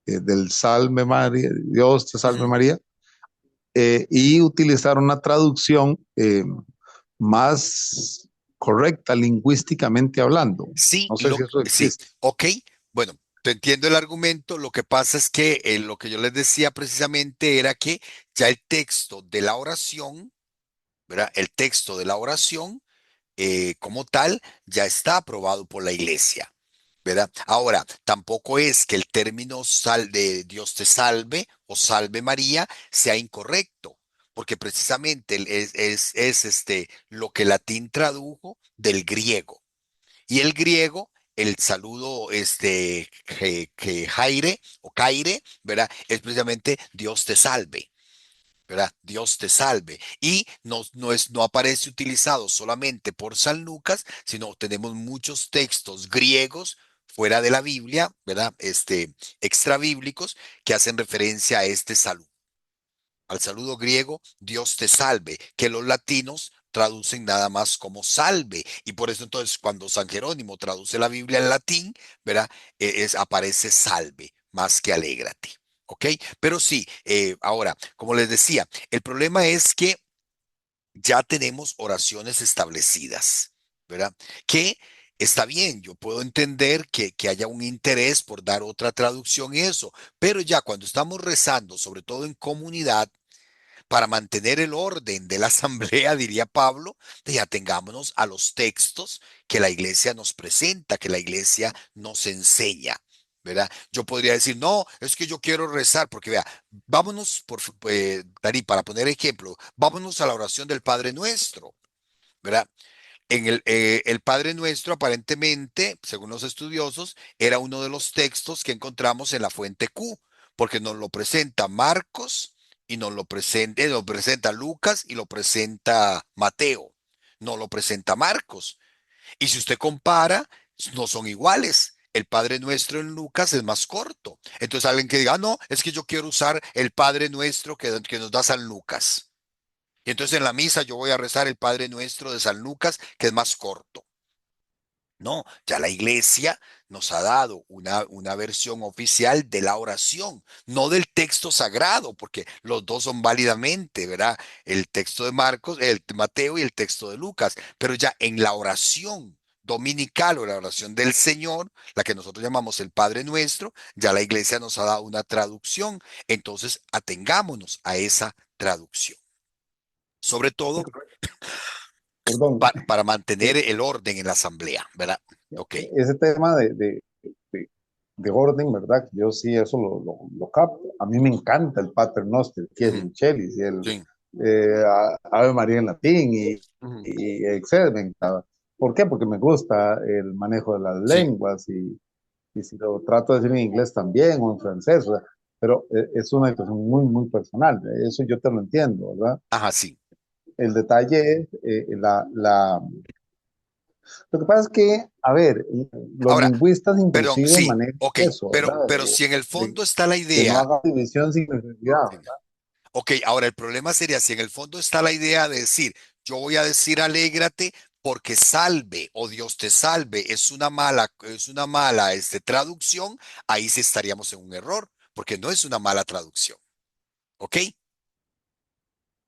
del Salve María, Dios te salve ujú. María, y utilizar una traducción más correcta lingüísticamente hablando. Sí, No sé si eso sí, existe. ok. Bueno, te entiendo el argumento. Lo que pasa es que lo que yo les decía precisamente era que ya el texto de la oración, ¿verdad? El texto de la oración como tal ya está aprobado por la iglesia, ¿verdad? Ahora, tampoco es que el término sal de Dios te salve o salve María sea incorrecto, porque precisamente es lo que latín tradujo del griego. Y el griego, el saludo que jaire o caire, ¿verdad? Es precisamente Dios te salve. ¿Verdad? Dios te salve. Y no aparece utilizado solamente por San Lucas, sino tenemos muchos textos griegos fuera de la Biblia, ¿verdad? Extra bíblicos que hacen referencia a este saludo, al saludo griego, Dios te salve, que los latinos traducen nada más como salve. Y por eso entonces cuando San Jerónimo traduce la Biblia en latín, ¿verdad? Aparece salve más que alégrate. ¿Ok? Pero sí, ahora, como les decía, el problema es que ya tenemos oraciones establecidas, ¿verdad? Que está bien, yo puedo entender que haya un interés por dar otra traducción y eso, pero ya cuando estamos rezando, sobre todo en comunidad, para mantener el orden de la asamblea, diría Pablo, ya tengámonos a los textos que la iglesia nos presenta, que la iglesia nos enseña. ¿Verdad? Yo podría decir, no, es que yo quiero rezar, porque vea, vámonos, Darí, para poner ejemplo, vámonos a la oración del Padre Nuestro, ¿verdad? El Padre Nuestro, aparentemente, según los estudiosos, era uno de los textos que encontramos en la fuente Q, porque nos lo presenta Marcos y nos lo presenta Lucas y lo presenta Mateo, no lo presenta Marcos. Y si usted compara, no son iguales. El Padre Nuestro en Lucas es más corto. Entonces alguien que diga, "Ah, no, es que yo quiero usar el Padre Nuestro que nos da San Lucas. Y entonces en la misa yo voy a rezar el Padre Nuestro de San Lucas, que es más corto. No, ya la iglesia nos ha dado una versión oficial de la oración, no del texto sagrado, porque los dos son válidamente, ¿verdad? El texto de Marcos, el de Mateo y el texto de Lucas, pero ya en la oración dominical o la oración del Señor, la que nosotros llamamos el Padre Nuestro, ya la iglesia nos ha dado una traducción, entonces atengámonos a esa traducción. Sobre todo Perdón, para mantener eh, el orden en la asamblea, ¿verdad? Ok. ese tema de- de orden, ¿verdad? Yo sí eso lo capto. A mí me encanta el Pater Noster, que es Ujú, Michelis, y el sí. Ave María en latín, Ujú, y etcétera. Me encanta. ¿Por qué? Porque me gusta el manejo de las sí. lenguas, y si lo trato de decir en inglés también o en francés, ¿verdad? Pero es una cuestión muy, muy personal. Eso yo te lo entiendo, ¿verdad? Ajá, sí. El detalle es lo que pasa es que, a ver, los Ahora, lingüistas perdón, inclusive sí, manejan ok, eso, ¿verdad? pero si en el De fondo está la que no idea, haga división sin necesidad, sí, ¿verdad? ok, ahora el problema sería si en el fondo está la idea de decir, yo voy a decir alégrate porque salve o Dios te salve, es una mala traducción, ahí sí estaríamos en un error, porque no es una mala traducción, ¿ok?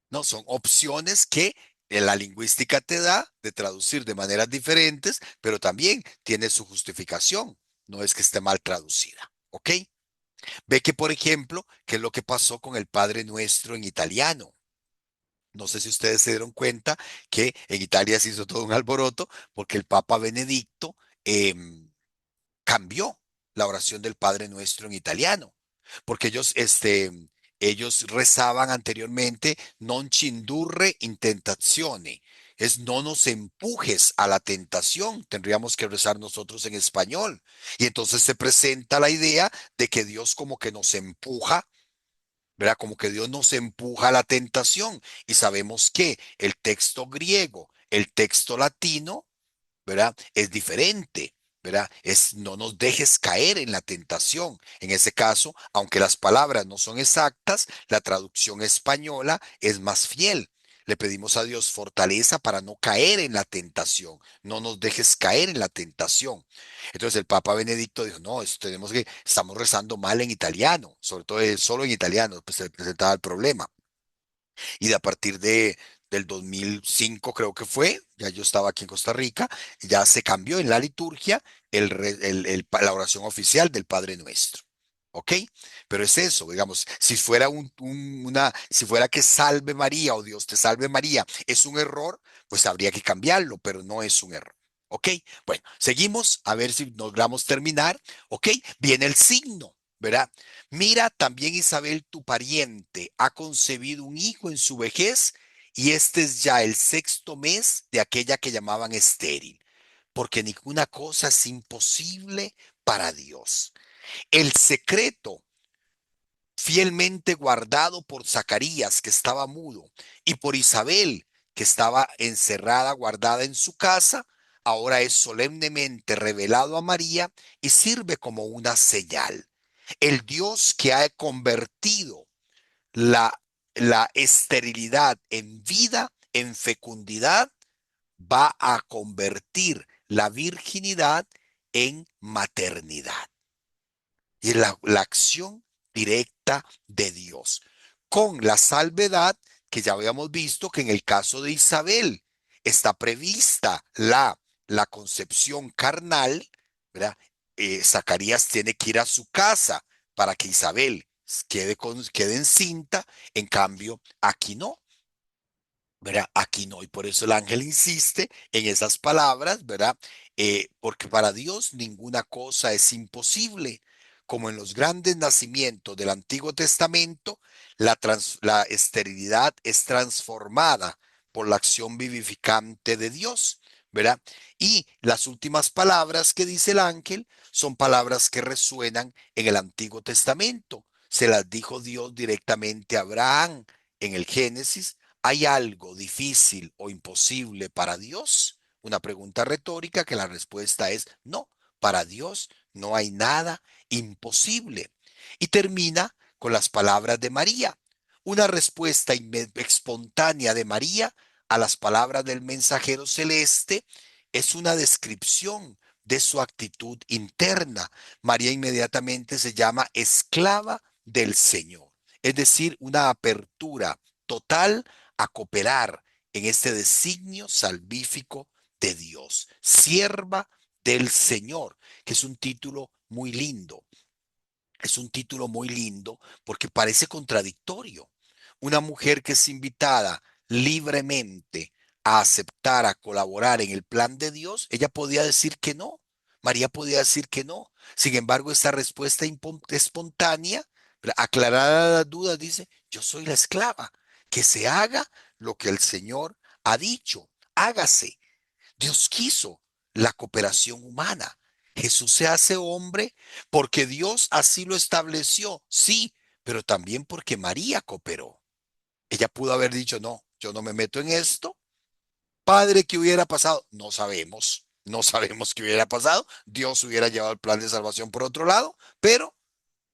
No, son opciones que la lingüística te da de traducir de maneras diferentes, pero también tiene su justificación. No es que esté mal traducida. ¿Ok? Ve que, por ejemplo, qué es lo que pasó con el Padre Nuestro en italiano. No sé si ustedes se dieron cuenta que en Italia se hizo todo un alboroto porque el Papa Benedicto em, cambió la oración del Padre Nuestro en italiano, porque ellos rezaban anteriormente non ci indurre in tentazione, es no nos empujes a la tentación, tendríamos que rezar nosotros en español. Y entonces se presenta la idea de que Dios como que nos empuja, ¿verdad? Como que Dios nos empuja a la tentación. Y sabemos que el texto griego, el texto latino, ¿verdad? Es diferente, ¿verdad? No nos dejes caer en la tentación. En ese caso, aunque las palabras no son exactas, la traducción española es más fiel. Le pedimos a Dios fortaleza para no caer en la tentación. No nos dejes caer en la tentación. Entonces el Papa Benedicto dijo, no, estamos rezando mal en italiano, sobre todo solo en italiano, pues se presentaba el problema. Y de a partir del 2005 creo que fue, ya yo estaba aquí en Costa Rica, ya se cambió en la liturgia la oración oficial del Padre Nuestro. ¿Ok? Pero es eso, digamos, si fuera si fuera que salve María o Dios te salve María, es un error, pues habría que cambiarlo, pero no es un error. ¿Ok? Bueno, seguimos a ver si logramos terminar. ¿Ok? Viene el signo, ¿verdad? Mira, también Isabel, tu pariente, ha concebido un hijo en su vejez y este es ya el sexto mes de aquella que llamaban estéril, porque ninguna cosa es imposible para Dios. El secreto fielmente guardado por Zacarías, que estaba mudo, y por Isabel, que estaba encerrada, guardada en su casa, ahora es solemnemente revelado a María y sirve como una señal. El Dios que ha convertido la, la esterilidad en vida, en fecundidad, va a convertir la virginidad en maternidad. Y la acción directa de Dios. Con la salvedad que ya habíamos visto que en el caso de Isabel está prevista la concepción carnal, ¿verdad? Zacarías tiene que ir a su casa para que Isabel quede encinta, en cambio, aquí no. ¿Verdad? Aquí no, y por eso el ángel insiste en esas palabras, ¿verdad? Porque para Dios ninguna cosa es imposible. Como en los grandes nacimientos del Antiguo Testamento, la esterilidad es transformada por la acción vivificante de Dios, ¿verdad? Y las últimas palabras que dice el ángel son palabras que resuenan en el Antiguo Testamento. se las dijo Dios directamente a Abraham en el Génesis. ¿Hay algo difícil o imposible para Dios? Una pregunta retórica que la respuesta es no. Para Dios no hay nada imposible. Y termina con las palabras de María. Una respuesta espontánea de María a las palabras del mensajero celeste es una descripción de su actitud interna. María inmediatamente se llama esclava del Señor, es decir, una apertura total a cooperar en este designio salvífico de Dios, sierva del Señor, que es un título muy lindo. Es un título muy lindo porque parece contradictorio. Una mujer que es invitada libremente a aceptar, a colaborar en el plan de Dios, ella podía decir que no. María podía decir que no. Sin embargo, esta respuesta espontánea, aclarada las dudas, dice, yo soy la esclava, que se haga lo que el Señor ha dicho, hágase. Dios quiso la cooperación humana. Jesús se hace hombre porque Dios así lo estableció, sí, pero también porque María cooperó. Ella pudo haber dicho, no, yo no me meto en esto. Padre, ¿qué hubiera pasado? No sabemos, no sabemos qué hubiera pasado. Dios hubiera llevado el plan de salvación por otro lado, pero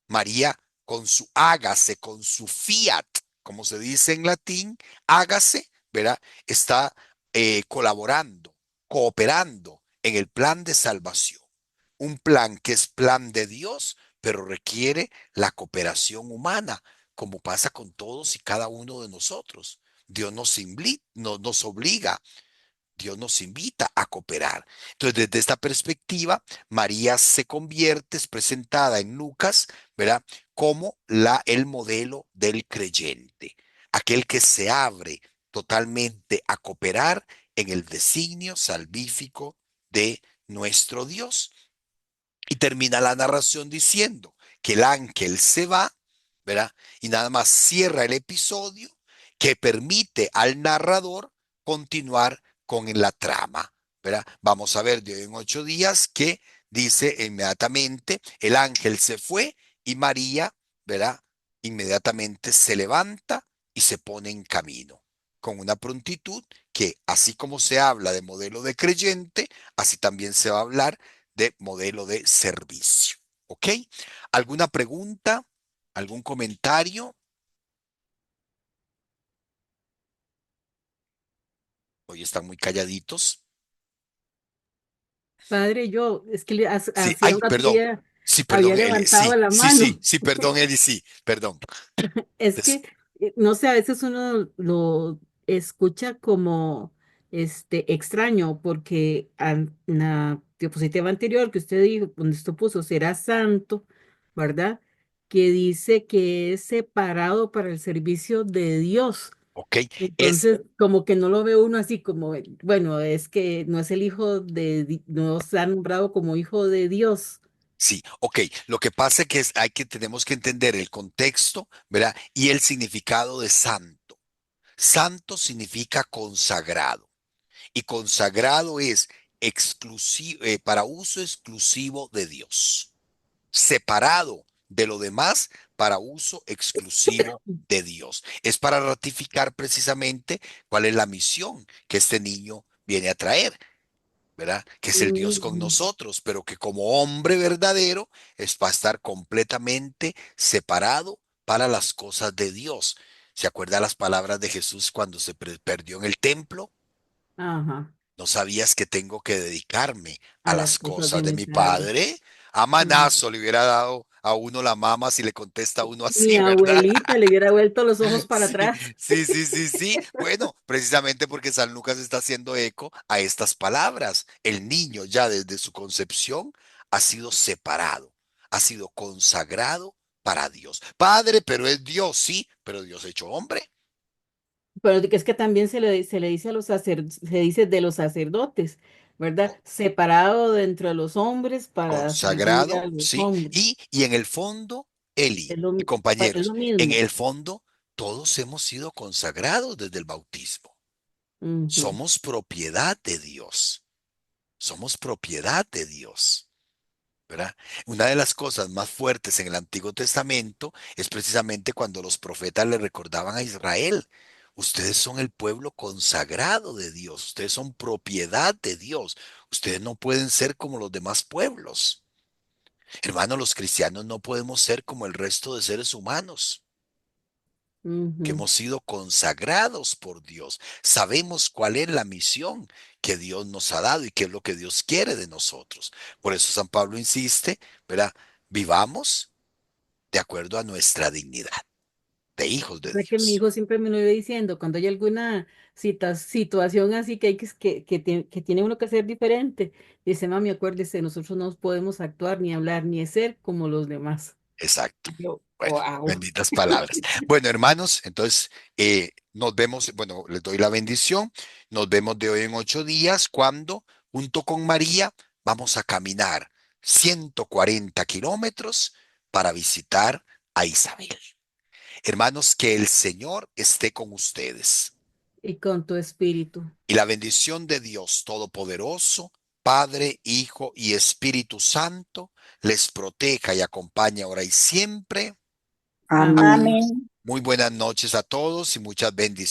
María con su hágase, con su fiat, como se dice en latín, hágase, ¿verdad? Está colaborando, cooperando en el plan de salvación. Un plan que es plan de Dios, pero requiere la cooperación humana, como pasa con todos y cada uno de nosotros. Dios nos obliga, Dios nos invita a cooperar. Entonces, desde esta perspectiva, María se convierte, es presentada en Lucas, ¿verdad? Como el modelo del creyente, aquel que se abre totalmente a cooperar en el designio salvífico de nuestro Dios. Y termina la narración diciendo que el ángel se va, ¿verdad? Y nada más cierra el episodio que permite al narrador continuar con la trama, ¿verdad? Vamos a ver de hoy en 8 días que dice inmediatamente, el ángel se fue y María, ¿verdad? Inmediatamente se levanta y se pone en camino, con una prontitud que así como se habla de modelo de creyente, así también se va a hablar de modelo de servicio. ¿Ok? ¿Alguna pregunta? ¿Algún comentario? Hoy están muy calladitos. Padre, yo, es que Sí, hacía ay, un rato perdón. Sí, había perdón, Eli. levantado Sí, la sí, sí, mano. sí, perdón, Eli, sí, perdón. Es Des- que, no sé, a veces uno lo escucha como extraño, porque en la diapositiva anterior que usted dijo, donde usted puso, será santo, ¿verdad? Que dice que es separado para el servicio de Dios. ok, es, Entonces, como que no lo ve uno así como, bueno, es que no es el hijo no se ha nombrado como hijo de Dios. sí, ok. Lo que pasa es que tenemos que entender el contexto, ¿verdad? Y el significado de santo. Santo significa consagrado. Y consagrado es exclusivo, para uso exclusivo de Dios, separado de lo demás para uso exclusivo de Dios. Es para ratificar precisamente cuál es la misión que este niño viene a traer, ¿verdad? Que es el Dios con Mm. nosotros, pero que como hombre verdadero es para estar completamente separado para las cosas de Dios. ¿Se acuerda las palabras de Jesús cuando se perdió en el templo? Ajá, ¿No sabías que tengo que dedicarme a a las las cosas de cosas de mi mi padre. padre? A manazo le hubiera dado a uno la mama si le contesta a uno Mi así, ¿verdad? abuelita le hubiera vuelto los ojos para Sí, atrás. sí, sí, sí, sí. Bueno, precisamente porque San Lucas está haciendo eco a estas palabras. El niño ya desde su concepción ha sido separado, ha sido consagrado para Dios. Padre, pero es Dios, sí, pero Dios hecho hombre. Pero es que también se le dice a se dice de los sacerdotes, ¿verdad? Separado de entre los hombres para servir a Consagrado, los sí. hombres. Y en el fondo, Eli Es lo, y es lo compañeros, en mismo. el fondo, todos hemos sido consagrados desde el bautismo. Ujú. Somos propiedad de Dios. Somos propiedad de Dios. ¿verdad? Una de las cosas más fuertes en el Antiguo Testamento es precisamente cuando los profetas le recordaban a Israel: ustedes son el pueblo consagrado de Dios, ustedes son propiedad de Dios, ustedes no pueden ser como los demás pueblos. Hermanos, los cristianos no podemos ser como el resto de seres humanos, que Ujú. hemos sido consagrados por Dios. Sabemos cuál es la misión que Dios nos ha dado y qué es lo que Dios quiere de nosotros. Por eso San Pablo insiste, ¿verdad? Vivamos de acuerdo a nuestra dignidad de hijos O de sea que mi Dios. hijo siempre me lo iba diciendo, cuando hay alguna situación así que hay que tiene uno que hacer diferente, dice, mami, acuérdese, nosotros no podemos actuar, ni hablar, ni ser como los demás. Exacto. Y yo, Bueno, wow. benditas palabras. Bueno, hermanos, entonces nos vemos, bueno, les doy la bendición. Nos vemos de hoy en 8 días cuando, junto con María, vamos a caminar 140 kilómetros para visitar a Isabel. Hermanos, que el Señor esté con ustedes Y con tu espíritu. y la bendición de Dios Todopoderoso, Padre, Hijo y Espíritu Santo, les proteja y acompañe ahora y siempre. Amén. Amén. Muy buenas noches a todos y muchas bendiciones.